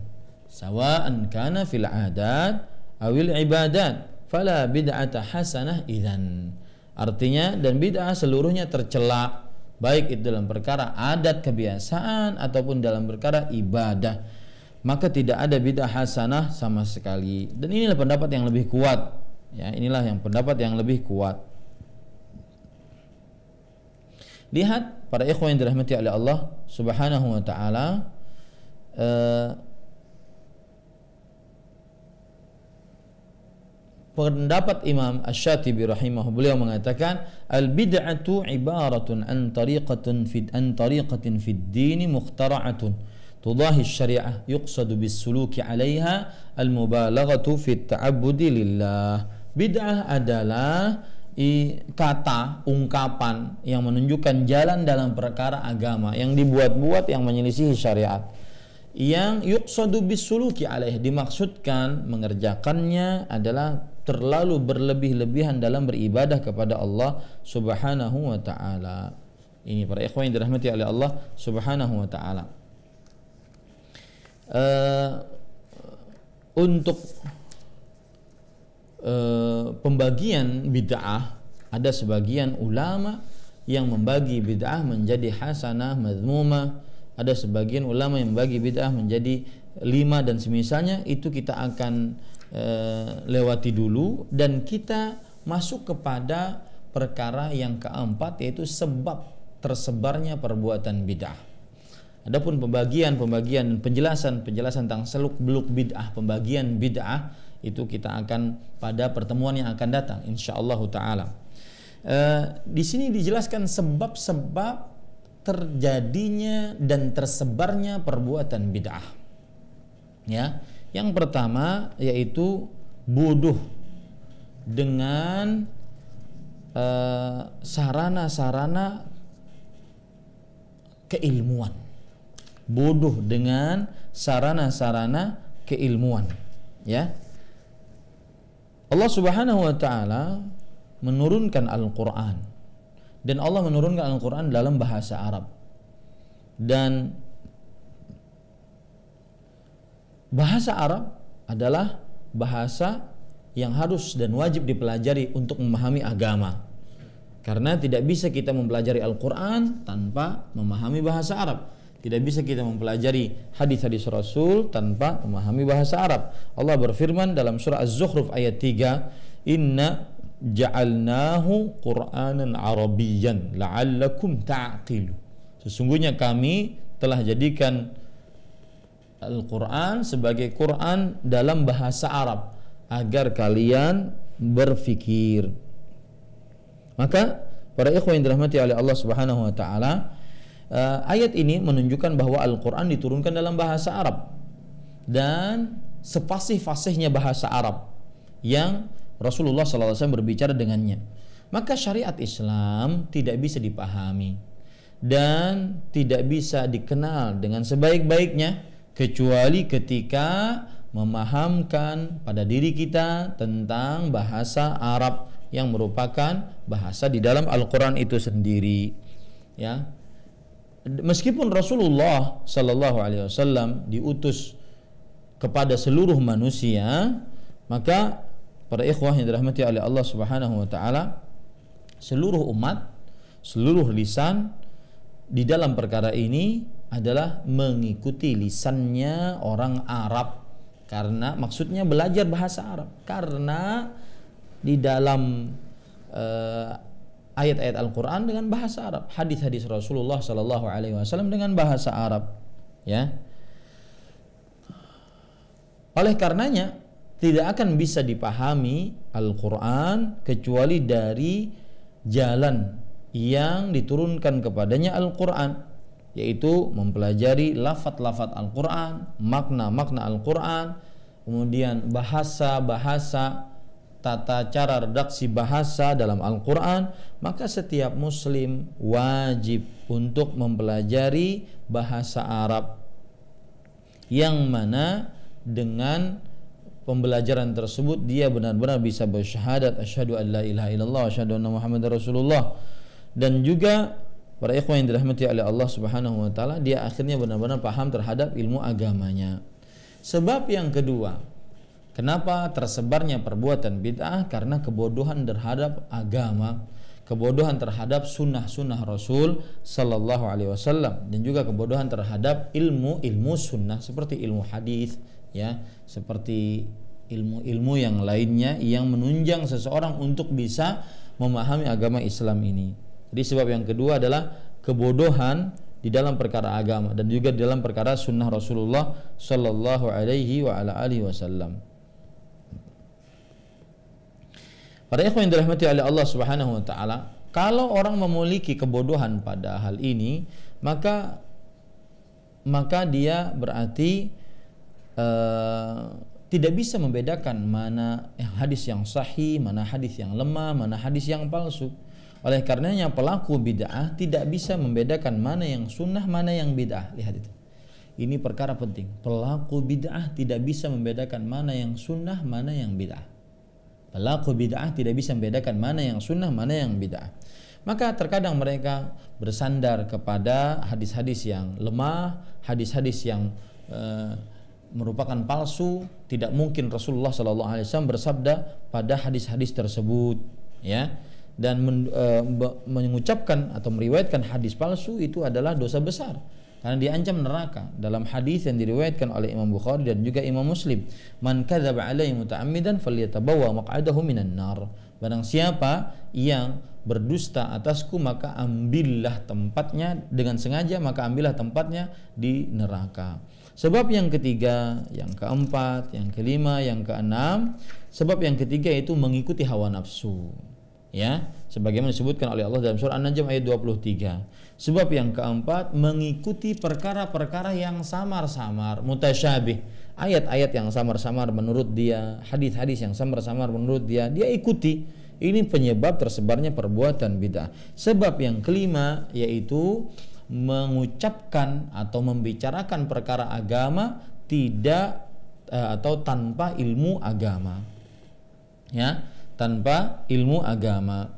sawa'an kana fil 'adat awil ibadat fala bid'ata hasanah idzan. Artinya, dan bid'ah seluruhnya tercela, baik itu dalam perkara adat kebiasaan ataupun dalam perkara ibadah, maka tidak ada bid'ah hasanah sama sekali. Dan inilah pendapat yang lebih kuat, ya, inilah yang pendapat yang lebih kuat. Lihat para ikhwan yang dirahmati oleh Allah Subhanahu wa taala, pendapat Imam Asy-Syatibi rahimahullah, beliau mengatakan al-bid'atu ibaratun an tariqatin fid din mukhtara'atun tudahi syariah yuqsadu bis-suluki 'alaiha al-mubalaghatu fit ta'abbudi lillah. Bid'ah adalah kata, ungkapan yang menunjukkan jalan dalam perkara agama yang dibuat-buat, yang menyelisihi syariat, yang yuqsadu bisuluki alaih, dimaksudkan mengerjakannya adalah terlalu berlebih-lebihan dalam beribadah kepada Allah Subhanahu wa taala. Ini para ikhwan yang dirahmati oleh Allah Subhanahu wa taala. Untuk pembagian bid'ah, ada sebagian ulama yang membagi bid'ah menjadi hasanah, madzmumah. Ada sebagian ulama yang membagi bid'ah menjadi 5 dan semisalnya. Itu kita akan lewati dulu, dan kita masuk kepada perkara yang keempat, yaitu sebab tersebarnya perbuatan bid'ah. Adapun pembagian penjelasan tentang seluk-beluk bid'ah, pembagian bid'ah, itu kita akan pada pertemuan yang akan datang insyaallah taala. Di sini dijelaskan sebab-sebab terjadinya dan tersebarnya perbuatan bid'ah. Ya, yang pertama yaitu bodoh dengan sarana-sarana keilmuan. Bodoh dengan sarana-sarana keilmuan, ya. Allah Subhanahu wa taala menurunkan Al-Qur'an, dan Allah menurunkan Al-Qur'an dalam bahasa Arab. Dan bahasa Arab adalah bahasa yang harus dan wajib dipelajari untuk memahami agama. Karena tidak bisa kita mempelajari Al-Qur'an tanpa memahami bahasa Arab. Tidak bisa kita mempelajari hadis-hadis Rasul tanpa memahami bahasa Arab. Allah berfirman dalam surah Az-Zukhruf ayat 3, "Inna ja'alnahu Qur'anan Arabiyyan la'allakum ta'qilu." Sesungguhnya kami telah jadikan Al-Qur'an sebagai Qur'an dalam bahasa Arab agar kalian berfikir. Maka para ikhwan yang dirahmati oleh Allah Subhanahu wa taala, ayat ini menunjukkan bahwa Al-Quran diturunkan dalam bahasa Arab dan sepasih-fasihnya bahasa Arab yang Rasulullah SAW berbicara dengannya. Maka syariat Islam tidak bisa dipahami dan tidak bisa dikenal dengan sebaik-baiknya kecuali ketika memahamkan pada diri kita tentang bahasa Arab yang merupakan bahasa di dalam Al-Quran itu sendiri, ya. Meskipun Rasulullah Sallallahu Alaihi Wasallam diutus kepada seluruh manusia, maka para ikhwah yang dirahmati oleh Allah Subhanahu Wa Taala, seluruh umat, seluruh lisan di dalam perkara ini adalah mengikuti lisannya orang Arab, karena maksudnya belajar bahasa Arab, karena di dalam ayat-ayat Al-Quran dengan bahasa Arab, hadis-hadis Rasulullah Sallallahu Alaihi Wasallam dengan bahasa Arab, ya. Oleh karenanya tidak akan bisa dipahami Al-Quran kecuali dari jalan yang diturunkan kepadanya Al-Quran, yaitu mempelajari lafaz-lafaz Al-Quran, makna-makna Al-Quran, kemudian bahasa-bahasa, tata cara redaksi bahasa dalam Al-Quran. Maka setiap muslim wajib untuk mempelajari bahasa Arab, yang mana dengan pembelajaran tersebut dia benar-benar bisa bersyahadat asyhadu an la ilaha illallah wa asyhadu anna muhammadar rasulullah. Dan juga para ikhwan yang dirahmati oleh Allah Subhanahu wa taala, dia akhirnya benar-benar paham terhadap ilmu agamanya. Sebab yang kedua, kenapa tersebarnya perbuatan bid'ah? Karena kebodohan terhadap agama, kebodohan terhadap sunnah-sunnah Rasul Sallallahu Alaihi Wasallam, dan juga kebodohan terhadap ilmu sunnah seperti ilmu hadis, ya, seperti ilmu-ilmu yang lainnya yang menunjang seseorang untuk bisa memahami agama Islam ini. Jadi sebab yang kedua adalah kebodohan di dalam perkara agama dan juga di dalam perkara sunnah Rasulullah Sallallahu Alaihi Wasallam. Para ikhwan yang dirahmati oleh Allah Subhanahu wa taala, kalau orang memiliki kebodohan pada hal ini, maka dia berarti tidak bisa membedakan mana hadis yang sahih, mana hadis yang lemah, mana hadis yang palsu. Oleh karenanya pelaku bid'ah tidak bisa membedakan mana yang sunnah, mana yang bid'ah. Lihat itu. Ini perkara penting. Pelaku bid'ah tidak bisa membedakan mana yang sunnah, mana yang bid'ah. Pelaku bid'ah tidak bisa membedakan mana yang sunnah, mana yang bid'ah. Maka terkadang mereka bersandar kepada hadis-hadis yang lemah, hadis-hadis yang merupakan palsu. Tidak mungkin Rasulullah SAW bersabda pada hadis-hadis tersebut, ya. Dan mengucapkan atau meriwayatkan hadis palsu itu adalah dosa besar, karena diancam neraka. Dalam hadis yang diriwayatkan oleh Imam Bukhari dan juga Imam Muslim, man kadzaba alaihi muta'ammidan falyatabawwa maq'adahu minan nar. Barang siapa yang berdusta atasku, maka ambillah tempatnya dengan sengaja, maka ambillah tempatnya di neraka. Sebab yang ketiga, yang keempat, yang kelima, yang keenam, sebab yang ketiga itu mengikuti hawa nafsu. Ya, sebagaimana disebutkan oleh Allah dalam surah An-Najm ayat 23. Sebab yang keempat, mengikuti perkara-perkara yang samar-samar, mutasyabih. Ayat-ayat yang samar-samar menurut dia, hadis-hadis yang samar-samar menurut dia, dia ikuti. Ini penyebab tersebarnya perbuatan bid'ah. Sebab yang kelima yaitu mengucapkan atau membicarakan perkara agama tidak atau tanpa ilmu agama. Ya, tanpa ilmu agama,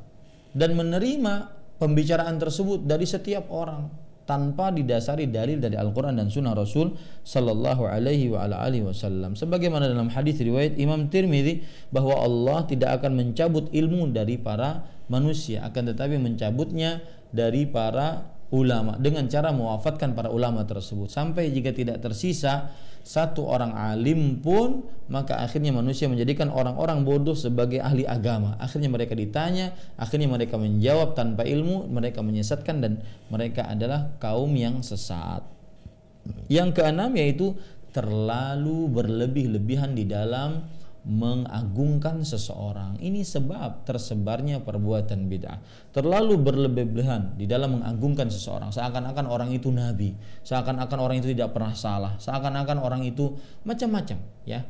dan menerima pembicaraan tersebut dari setiap orang tanpa didasari dalil dari Al-Quran dan Sunnah Rasul Sallallahu Alaihi Wasallam. Sebagaimana dalam hadis riwayat Imam Tirmidzi bahwa Allah tidak akan mencabut ilmu dari para manusia, akan tetapi mencabutnya dari para ulama dengan cara mewafatkan para ulama tersebut, sampai jika tidak tersisa satu orang alim pun, maka akhirnya manusia menjadikan orang-orang bodoh sebagai ahli agama. Akhirnya mereka ditanya, akhirnya mereka menjawab tanpa ilmu, mereka menyesatkan dan mereka adalah kaum yang sesat. Yang keenam yaitu terlalu berlebih-lebihan di dalam mengagungkan seseorang. Ini sebab tersebarnya perbuatan bid'ah. Terlalu berlebihan di dalam mengagungkan seseorang, seakan-akan orang itu nabi, seakan-akan orang itu tidak pernah salah, seakan-akan orang itu macam-macam, ya.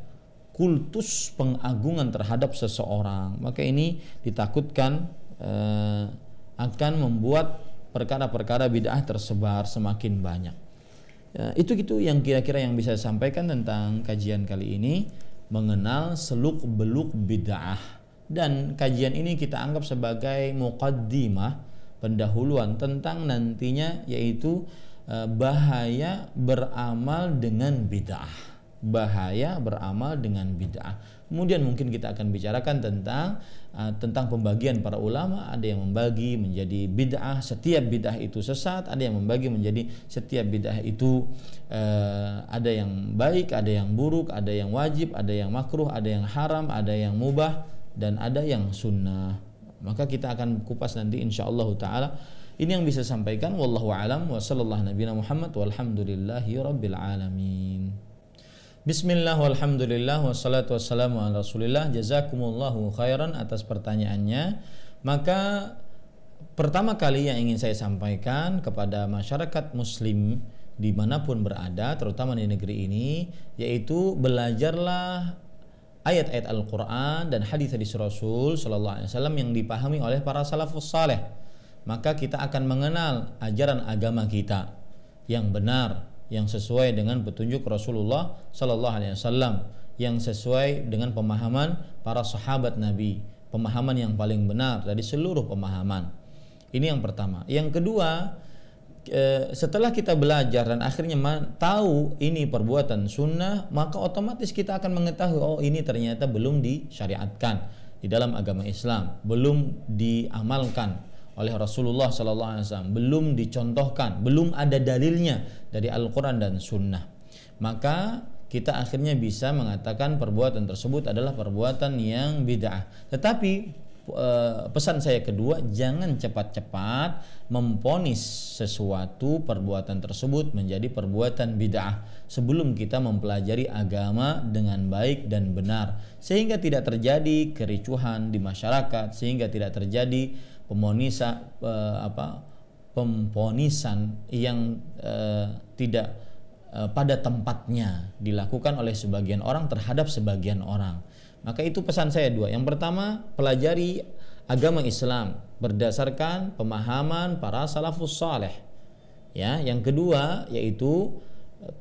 Kultus pengagungan terhadap seseorang. Maka ini ditakutkan akan membuat perkara-perkara bid'ah tersebar semakin banyak. Itu yang kira-kira yang bisa saya sampaikan tentang kajian kali ini, mengenal seluk-beluk bid'ah. Dan kajian ini kita anggap sebagai muqaddimah, pendahuluan tentang nantinya, yaitu bahaya beramal dengan bid'ah. Bahaya beramal dengan bid'ah. Kemudian mungkin kita akan bicarakan tentang pembagian para ulama. Ada yang membagi menjadi bid'ah, setiap bid'ah itu sesat. Ada yang membagi menjadi setiap bid'ah itu ada yang baik, ada yang buruk, ada yang wajib, ada yang makruh, ada yang haram, ada yang mubah, dan ada yang sunnah. Maka kita akan kupas nanti insyaallah taala. Ini yang bisa sampaikan. Wallahu a'lam wa sallallahu nabiyana Muhammad walhamdulillahi rabbil alamin. Bismillah walhamdulillah wassalatu wassalamu ala rasulillah. Jazakumullahu khairan atas pertanyaannya. Maka pertama kali yang ingin saya sampaikan kepada masyarakat muslim dimanapun berada, terutama di negeri ini, yaitu belajarlah ayat-ayat Al-Quran dan hadis-hadis Rasul Sallallahu Alaihi Wasallam yang dipahami oleh para salafus saleh. Maka kita akan mengenal ajaran agama kita yang benar, yang sesuai dengan petunjuk Rasulullah Sallallahu Alaihi Wasallam, yang sesuai dengan pemahaman para sahabat Nabi, pemahaman yang paling benar dari seluruh pemahaman. Ini yang pertama. Yang kedua, setelah kita belajar dan akhirnya tahu ini perbuatan sunnah, maka otomatis kita akan mengetahui, oh ini ternyata belum disyariatkan di dalam agama Islam, belum diamalkan oleh Rasulullah SAW, belum dicontohkan, belum ada dalilnya dari Al-Quran dan Sunnah. Maka kita akhirnya bisa mengatakan perbuatan tersebut adalah perbuatan yang bid'ah. Tetapi pesan saya kedua, jangan cepat-cepat memvonis sesuatu perbuatan tersebut menjadi perbuatan bid'ah sebelum kita mempelajari agama dengan baik dan benar, sehingga tidak terjadi kericuhan di masyarakat, sehingga tidak terjadi pemponisan yang tidak pada tempatnya dilakukan oleh sebagian orang terhadap sebagian orang. Maka itu pesan saya dua. Yang pertama, pelajari agama Islam berdasarkan pemahaman para salafus saleh. Ya, yang kedua yaitu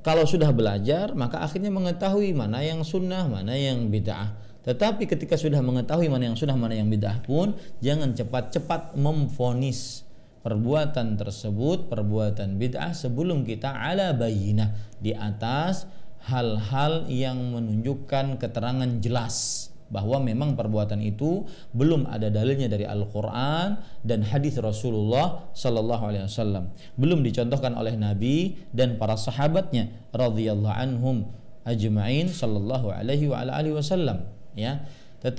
kalau sudah belajar maka akhirnya mengetahui mana yang sunnah, mana yang bid'ah. Tetapi ketika sudah mengetahui mana yang sunnah, mana yang bid'ah pun jangan cepat-cepat memvonis perbuatan tersebut perbuatan bid'ah sebelum kita ala bayyinah, di atas hal-hal yang menunjukkan keterangan jelas bahwa memang perbuatan itu belum ada dalilnya dari Al-Quran dan hadis Rasulullah Sallallahu Alaihi Wasallam, belum dicontohkan oleh Nabi dan para sahabatnya radhiyallahu anhum ajma'in Sallallahu Alaihi Wasallam. Ya,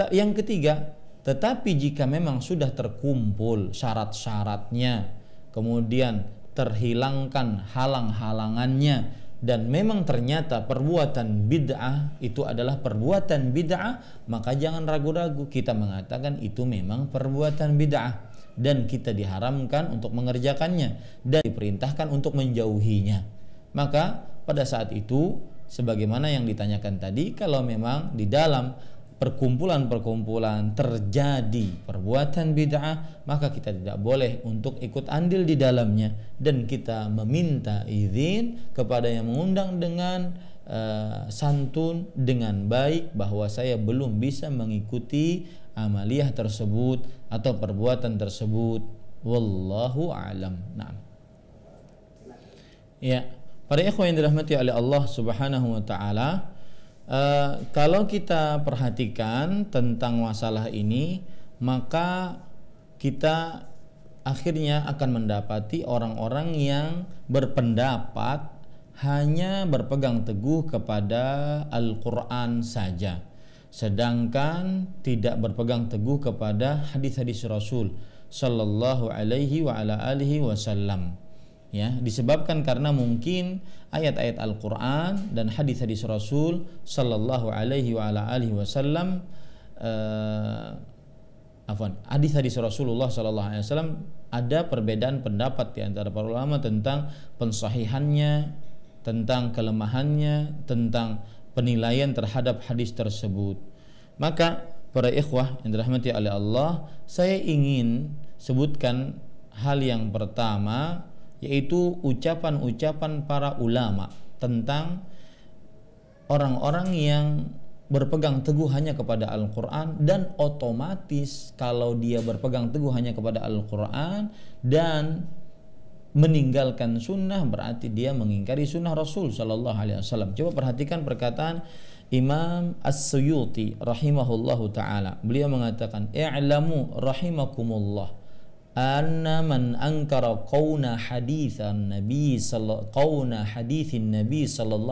yang ketiga, tetapi jika memang sudah terkumpul syarat-syaratnya, kemudian terhilangkan halang-halangannya, dan memang ternyata perbuatan bid'ah itu adalah perbuatan bid'ah, maka jangan ragu-ragu kita mengatakan itu memang perbuatan bid'ah dan kita diharamkan untuk mengerjakannya dan diperintahkan untuk menjauhinya. Maka pada saat itu sebagaimana yang ditanyakan tadi, kalau memang di dalam perkumpulan-perkumpulan terjadi perbuatan bid'ah, maka kita tidak boleh untuk ikut andil di dalamnya dan kita meminta izin kepada yang mengundang dengan santun, dengan baik, bahwa saya belum bisa mengikuti amaliyah tersebut atau perbuatan tersebut. Wallahu a'lam. Nah, ya, para ikhwan yang dirahmati oleh Allah Subhanahu wa taala, kalau kita perhatikan tentang masalah ini, maka kita akhirnya akan mendapati orang-orang yang berpendapat hanya berpegang teguh kepada Al-Quran saja, sedangkan tidak berpegang teguh kepada hadis-hadis Rasul Sallallahu Alaihi Wasallam. Ya, disebabkan karena mungkin ayat-ayat Al-Quran dan hadis-hadis Rasul Sallallahu Alaihi Wasallam, hadis-hadis Rasulullah Sallallahu Alaihi Wasallam, ada perbedaan pendapat di antara para ulama tentang pensahihannya, tentang kelemahannya, tentang penilaian terhadap hadis tersebut. Maka para ikhwah yang dirahmati oleh Allah, saya ingin sebutkan hal yang pertama, yaitu ucapan-ucapan para ulama tentang orang-orang yang berpegang teguh hanya kepada Al-Quran, dan otomatis kalau dia berpegang teguh hanya kepada Al-Quran dan meninggalkan sunnah, berarti dia mengingkari sunnah Rasul Sallallahu Alaihi Wasallam. Coba perhatikan perkataan Imam As-Suyuti rahimahullahu ta'ala. Beliau mengatakan, i'lamu rahimakumullah anna man ankara qawna hadithin nabi sallallahu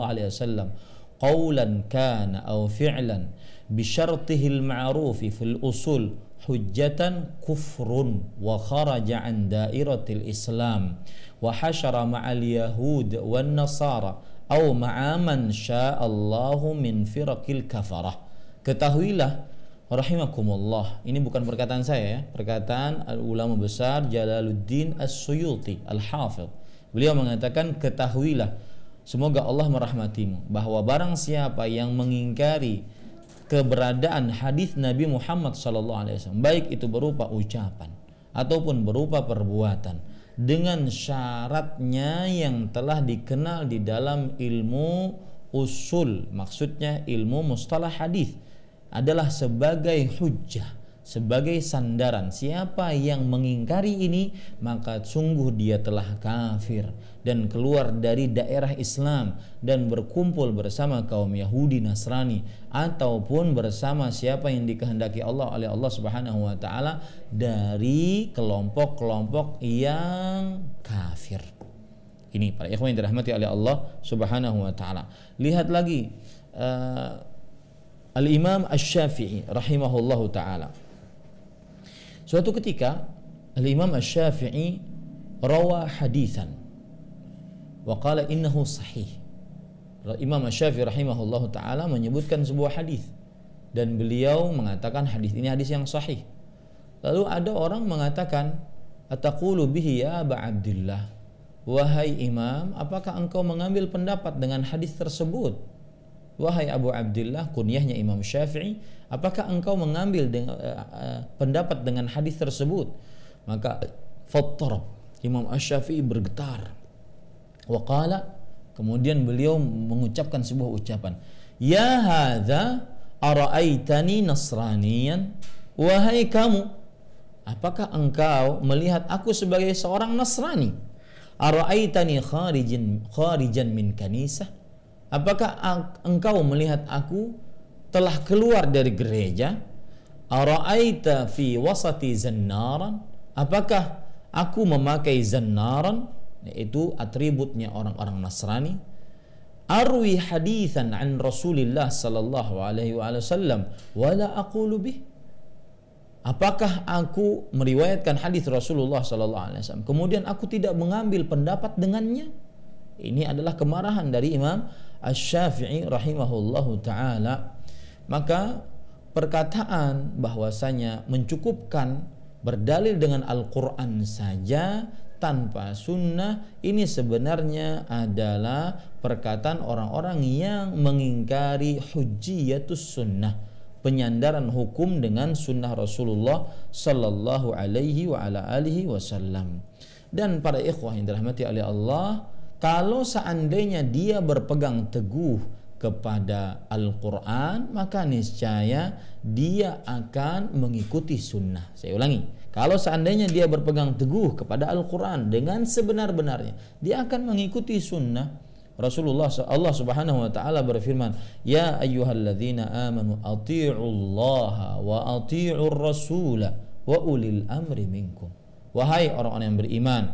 alaihi wasallam qawlan kana aw fi'lan bi syartihi al-ma'ruf fil usul hujjatan kufrun wa kharaja an dairatil islam wa hasyara ma'al yahud wan nasara aw ma'a man sya'allahu min firaqil kafarah. Ketahuilah rahimakumullah, ini bukan perkataan saya ya, perkataan ulama besar Jalaluddin As-Suyuti Al-Hafidh. Beliau mengatakan, ketahuilah, semoga Allah merahmatimu, bahwa barang siapa yang mengingkari keberadaan hadis Nabi Muhammad SAW, baik itu berupa ucapan ataupun berupa perbuatan, dengan syaratnya yang telah dikenal di dalam ilmu usul, maksudnya ilmu mustalah hadis, adalah sebagai hujjah, sebagai sandaran. Siapa yang mengingkari ini, maka sungguh dia telah kafir dan keluar dari daerah Islam dan berkumpul bersama kaum Yahudi Nasrani ataupun bersama siapa yang dikehendaki Allah oleh Allah Subhanahu wa taala dari kelompok-kelompok yang kafir. Ini para ikhwan yang dirahmati oleh Allah Subhanahu wa taala. Lihat lagi Al-Imam Asy-Syafi'i rahimahullahu ta'ala. Suatu ketika Al-Imam Asy-Syafi'i rawa hadithan wa qala innahu sahih. Imam Asy-Syafi'i rahimahullahu ta'ala menyebutkan sebuah hadis dan beliau mengatakan hadis ini hadis yang sahih. Lalu ada orang mengatakan, ataqulu bihi ya Aba Abdillah, wahai imam, apakah engkau mengambil pendapat dengan hadis tersebut? Wahai Abu Abdillah, kunyahnya Imam Syafi'i, apakah engkau mengambil pendapat dengan hadis tersebut? Maka fattarab, Imam Asy-Syafi'i bergetar. Wa qala, Kemudian beliau mengucapkan sebuah ucapan, "Ya hadza ara'aitani nasraniyan?" Wahai kamu, apakah engkau melihat aku sebagai seorang Nasrani? Ara'aitani kharijan min kanisah? Apakah engkau melihat aku telah keluar dari gereja? Ara'aita fi wasati zannaran? Apakah aku memakai zannaran, yaitu atributnya orang-orang Nasrani? Arwi hadithan an Rasulillah sallallahu alaihi wasallam wala aqulu bih? Apakah aku meriwayatkan hadis Rasulullah sallallahu alaihi wasallam kemudian aku tidak mengambil pendapat dengannya? Ini adalah kemarahan dari Imam Asy-Syafi'i rahimahullahu taala. Maka perkataan bahwasanya mencukupkan berdalil dengan Al-Qur'an saja tanpa sunnah, ini sebenarnya adalah perkataan orang-orang yang mengingkari hujjiyatus sunnah, penyandaran hukum dengan sunnah Rasulullah sallallahu alaihi wa ala alihi wasallam. Dan para ikhwah yang dirahmati oleh Allah, kalau seandainya dia berpegang teguh kepada Al-Quran, maka niscaya dia akan mengikuti sunnah. Saya ulangi, kalau seandainya dia berpegang teguh kepada Al-Quran dengan sebenar-benarnya, dia akan mengikuti sunnah Rasulullah. Allah Subhanahu wa taala berfirman, "Ya ayyuhalladzina amanu athi'ullaha wa athi'ur rasula wa ulil amri minkum." Wahai orang-orang yang beriman,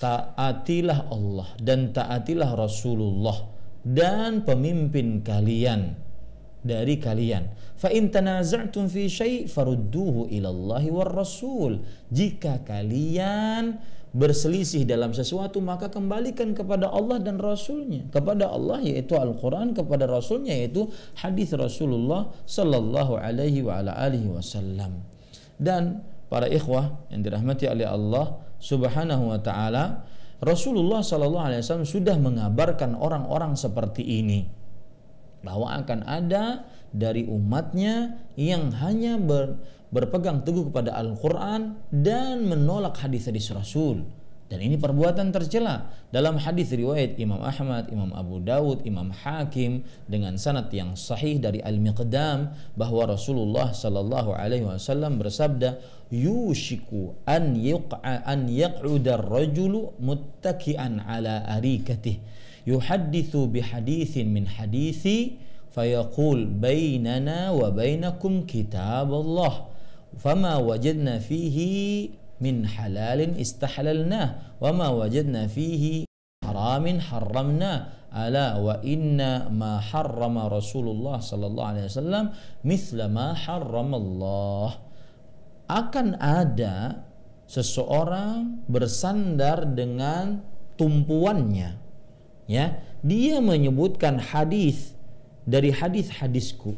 taatilah Allah dan taatilah Rasulullah dan pemimpin kalian dari kalian. Fa in tanaza'tum fi syai' farudduhu ila Allahi war Rasul. Jika kalian berselisih dalam sesuatu, maka kembalikan kepada Allah dan Rasulnya. Kepada Allah yaitu Al-Quran, kepada Rasulnya yaitu hadis Rasulullah sallallahu alaihi wa ala alihi wasallam. Dan para ikhwah yang dirahmati oleh Allah Subhanahu wa taala, Rasulullah sallallahu alaihi wasallam sudah mengabarkan orang-orang seperti ini bahwa akan ada dari umatnya yang hanya berpegang teguh kepada Al-Quran dan menolak hadis-hadis Rasul. Dan ini perbuatan tercela. Dalam hadis riwayat Imam Ahmad, Imam Abu Dawud, Imam Hakim dengan sanad yang sahih dari Al-Miqdam bahwa Rasulullah sallallahu alaihi wasallam bersabda, "Yushiku an yaq'uda ar-rajulu muttaki'an ala arikatih yuhaddithu bihadithin min hadithi fayaqul bainana wa bainakum kitab Allah fama wajadna fihi min halalin istahlalnah wa ma wajadna fihi haramin harramna ala wa inna ma harrama Rasulullah sallallahu alaihi wasallam mithla ma harramallah." Akan ada seseorang bersandar dengan tumpuannya, ya, dia menyebutkan hadis dari hadis-hadisku,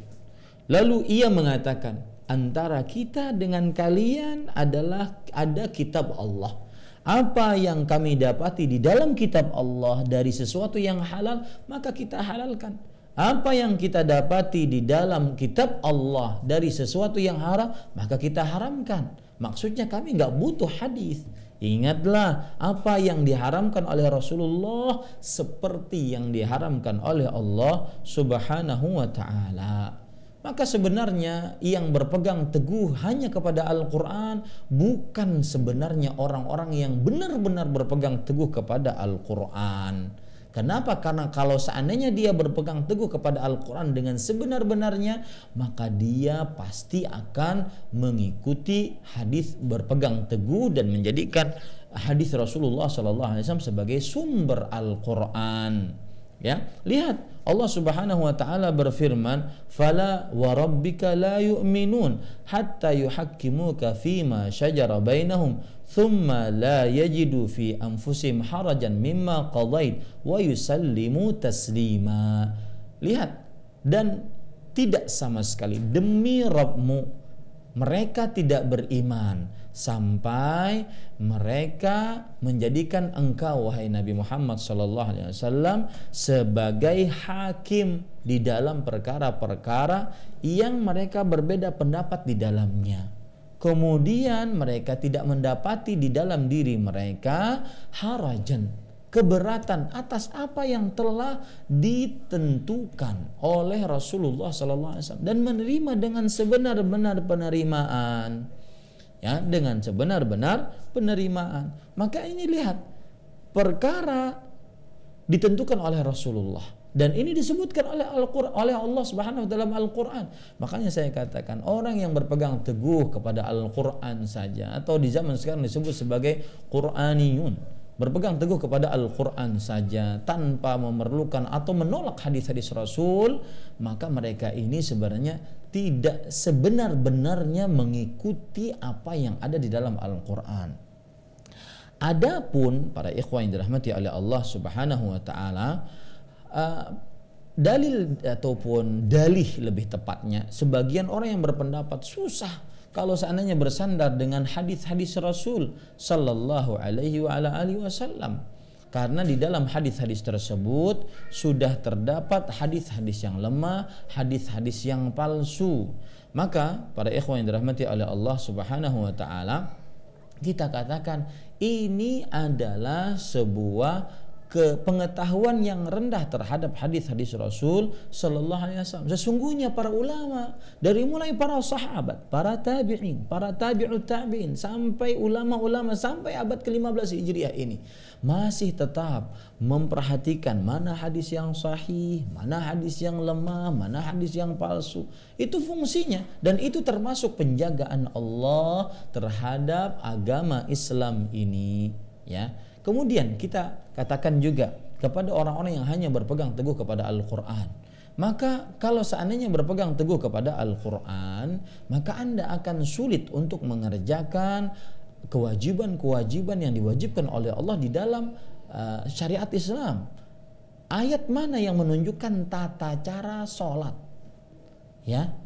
lalu ia mengatakan antara kita dengan kalian adalah ada kitab Allah. Apa yang kami dapati di dalam kitab Allah dari sesuatu yang halal, maka kita halalkan. Apa yang kita dapati di dalam kitab Allah dari sesuatu yang haram, maka kita haramkan. Maksudnya kami nggak butuh hadis. Ingatlah apa yang diharamkan oleh Rasulullah seperti yang diharamkan oleh Allah Subhanahu wa ta'ala. Maka sebenarnya yang berpegang teguh hanya kepada Al-Quran bukan sebenarnya orang-orang yang benar-benar berpegang teguh kepada Al-Quran. Kenapa? Karena kalau seandainya dia berpegang teguh kepada Al-Quran dengan sebenar-benarnya, maka dia pasti akan mengikuti hadis berpegang teguh dan menjadikan hadis Rasulullah SAW sebagai sumber Al-Quran. Ya, lihat Allah Subhanahu wa taala berfirman, "Fala wa rabbika la yu'minun hatta yuhakkimuka fima shajara bainahum thumma la yajidu fi anfusihim harajan mimma qadait wa yusallimu taslima." Lihat, dan tidak sama sekali demi Rabbmu mereka tidak beriman sampai mereka menjadikan engkau wahai Nabi Muhammad SAW sebagai hakim di dalam perkara-perkara yang mereka berbeda pendapat di dalamnya. Kemudian mereka tidak mendapati di dalam diri mereka harajan, keberatan atas apa yang telah ditentukan oleh Rasulullah SAW dan menerima dengan sebenar-benar penerimaan, ya, dengan sebenar-benar penerimaan. Maka ini lihat, perkara ditentukan oleh Rasulullah dan ini disebutkan oleh Al-Qur'an, oleh Allah Subhanahu wa taala dalam Al-Qur'an. Makanya saya katakan orang yang berpegang teguh kepada Al-Qur'an saja, atau di zaman sekarang disebut sebagai Qur'aniyun, berpegang teguh kepada Al-Qur'an saja tanpa memerlukan atau menolak hadis-hadis Rasul, maka mereka ini sebenarnya tidak sebenar-benarnya mengikuti apa yang ada di dalam Al-Qur'an. Adapun para ikhwan yang dirahmati oleh Allah Subhanahu wa taala, dalil ataupun dalih lebih tepatnya, sebagian orang yang berpendapat susah kalau seandainya bersandar dengan hadis-hadis Rasul sallallahu alaihi wasallam, karena di dalam hadis-hadis tersebut sudah terdapat hadis-hadis yang lemah, hadis-hadis yang palsu. Maka para ikhwan yang dirahmati oleh Allah Subhanahu wa taala, kita katakan ini adalah sebuah pengetahuan yang rendah terhadap hadis-hadis Rasul sallallahu alaihi wasallam. Sesungguhnya para ulama dari mulai para sahabat, para tabi'in, para tabi'ut tabi'in sampai ulama-ulama sampai abad ke-15 Hijriah ini masih tetap memperhatikan mana hadis yang sahih, mana hadis yang lemah, mana hadis yang palsu. Itu fungsinya dan itu termasuk penjagaan Allah terhadap agama Islam ini, ya. Kemudian kita katakan juga kepada orang-orang yang hanya berpegang teguh kepada Al-Quran. Maka kalau seandainya berpegang teguh kepada Al-Quran, maka Anda akan sulit untuk mengerjakan kewajiban-kewajiban yang diwajibkan oleh Allah di dalam syariat Islam. Ayat mana yang menunjukkan tata cara sholat? Ya,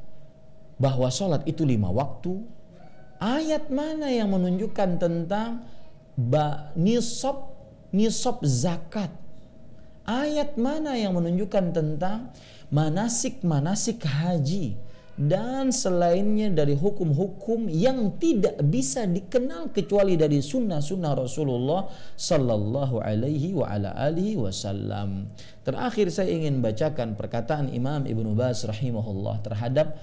bahwa sholat itu 5 waktu. Ayat mana yang menunjukkan tentang nisab zakat? Ayat mana yang menunjukkan tentang manasik haji dan selainnya dari hukum-hukum yang tidak bisa dikenal kecuali dari sunnah-sunnah Rasulullah sallallahu alaihi wa ala alihi wasallam. Terakhir saya ingin bacakan perkataan Imam Ibnu Baz rahimahullah terhadap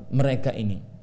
mereka ini.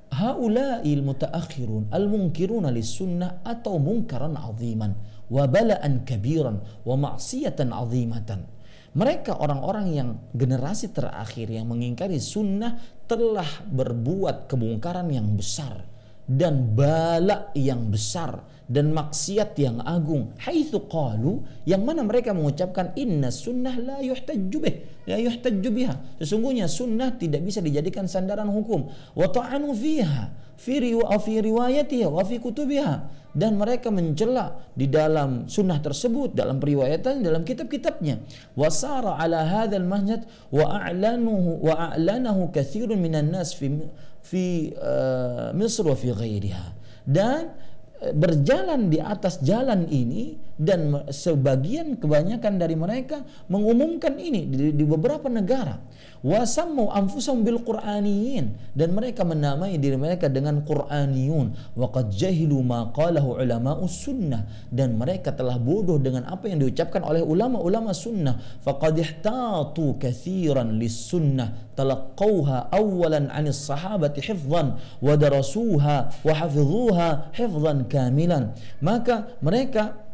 Haula'il mutaakhirun al-munkiruna lis-sunnah atau munkaran 'aziman wa bala'an kabiran wa ma'siyatan 'azimatan. Mereka orang-orang yang generasi terakhir yang mengingkari sunnah telah berbuat kemungkaran yang besar dan bala yang besar dan maksiat yang agung. Haitsu qalu, yang mana mereka mengucapkan inna sunnah la yuhtajju biha, sesungguhnya sunnah tidak bisa dijadikan sandaran hukum. Wa ta'anu fiha fi riwayatiha wa fi kutubiha, dan mereka mencela di dalam sunnah tersebut, dalam periwayatan, dalam kitab-kitabnya. Wasara ala hadzal manhaj wa a'lanahu katsirun minan nas fi Misr wa fi ghairiha, dan berjalan di atas jalan ini, dan sebagian kebanyakan dari mereka mengumumkan ini di beberapa negara. Wasammu anfusahum bil qur'aniyin, dan mereka menamai diri mereka dengan Qur'aniyun. Wa qad jahilu ma qalahu ulama'us sunnah, dan mereka telah bodoh dengan apa yang diucapkan oleh ulama-ulama sunnah. Faqad ihtatu katsiran lis sunnah talaqqawha awalan 'anis sahabati hifdhan wa darasuha wa hafidhuha hifdhan kamilan. Maka mereka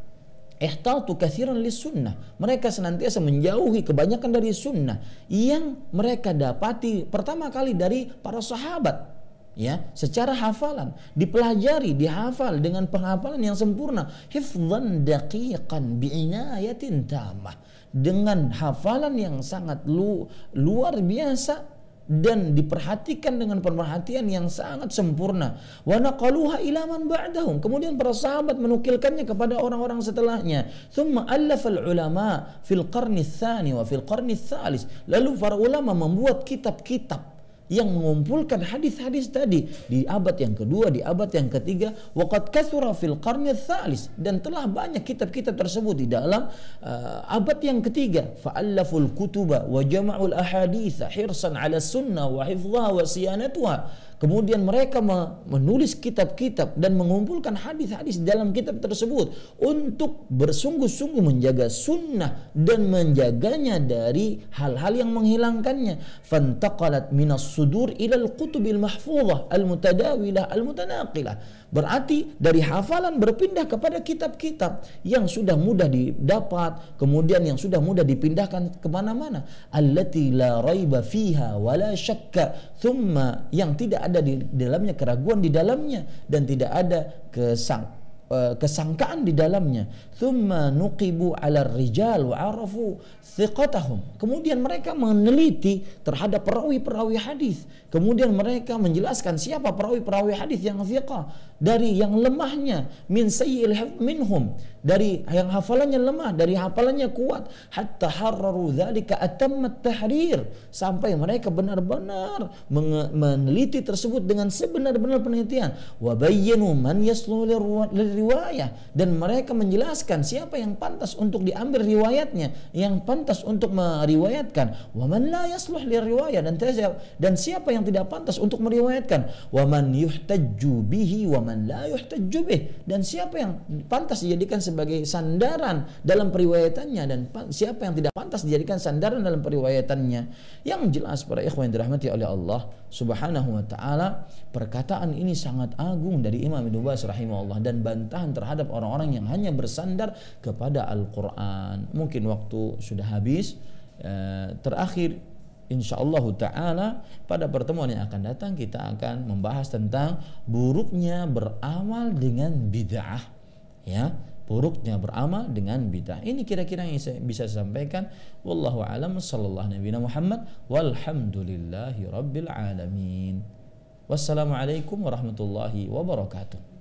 ihtatu katsiran lis sunnah, mereka senantiasa menjauhi kebanyakan dari sunnah yang mereka dapati pertama kali dari para sahabat, ya, secara hafalan, dipelajari, dihafal dengan penghafalan yang sempurna, hifdhan daqiqan bi'inayatin tamah, dengan hafalan yang sangat luar biasa dan diperhatikan dengan pemerhatian yang sangat sempurna. Wa naqaluha ila man ba'dahum, kemudian para sahabat menukilkannya kepada orang-orang setelahnya. Thumma allafa al-ulama fil qarni tsani wa fil qarni tsalis, lalu para ulama membuat kitab-kitab yang mengumpulkan hadis-hadis tadi di abad yang kedua, di abad yang ketiga. Waqad katsura fil qarni tsalis, dan telah banyak kitab-kitab tersebut di dalam abad yang ketiga. Fa'allaful kutuba wa jama'ul ahadits hirsan 'ala sunnah wa hifdhaha wa siyanatuha, Kemudian mereka menulis kitab-kitab dan mengumpulkan hadis-hadis dalam kitab tersebut untuk bersungguh-sungguh menjaga sunnah dan menjaganya dari hal-hal yang menghilangkannya. Fantaqalat minas sudur ilal kutubil mahfuzah al-mutadawilah al-mutanaqilah. Berarti dari hafalan berpindah kepada kitab-kitab yang sudah mudah didapat, kemudian yang sudah mudah dipindahkan kemana-mana. Allati la raiba fiha wa la syakka, thumma, yang tidak ada di dalamnya keraguan di dalamnya dan tidak ada kesangkaan di dalamnya. Thumma nuqibu 'ala rijal wa 'arafu thiqatahum. Kemudian mereka meneliti terhadap perawi-perawi hadis. Kemudian mereka menjelaskan siapa perawi-perawi hadis yang thiqah, dari yang lemahnya, min sayyi'il hifz minhum, dari yang hafalannya lemah, dari hafalannya kuat, hatta harraru dzalika atammat tahrir, sampai mereka benar-benar meneliti tersebut dengan sebenar-benar penelitian. Wa bayyanu man yasluhu liriwayah, dan mereka menjelaskan siapa yang pantas untuk diambil riwayatnya, yang pantas untuk meriwayatkan. Wa man la yasluh liriwayah, dan siapa yang tidak pantas untuk meriwayatkan. Wa man yuhtajju bihi wa man la yuhtajju bih, dan siapa yang pantas dijadikan sebagai sandaran dalam periwayatannya dan siapa yang tidak pantas dijadikan sandaran dalam periwayatannya. Yang jelas para ikhwan yang dirahmati oleh Allah Subhanahu wa taala, perkataan ini sangat agung dari Imam Ibnu Baz rahimahullah dan bantahan terhadap orang-orang yang hanya bersandar kepada Al-Qur'an. Mungkin waktu sudah habis. Terakhir, insyaallah ta'ala pada pertemuan yang akan datang kita akan membahas tentang buruknya beramal dengan bid'ah, ya, buruknya beramal dengan bid'ah. Ini kira-kira yang saya bisa sampaikan. Wallahu a'lam. Sallallahu nabiyana Muhammad walhamdulillahi rabbil alamin. Wassalamualaikum warahmatullahi wabarakatuh.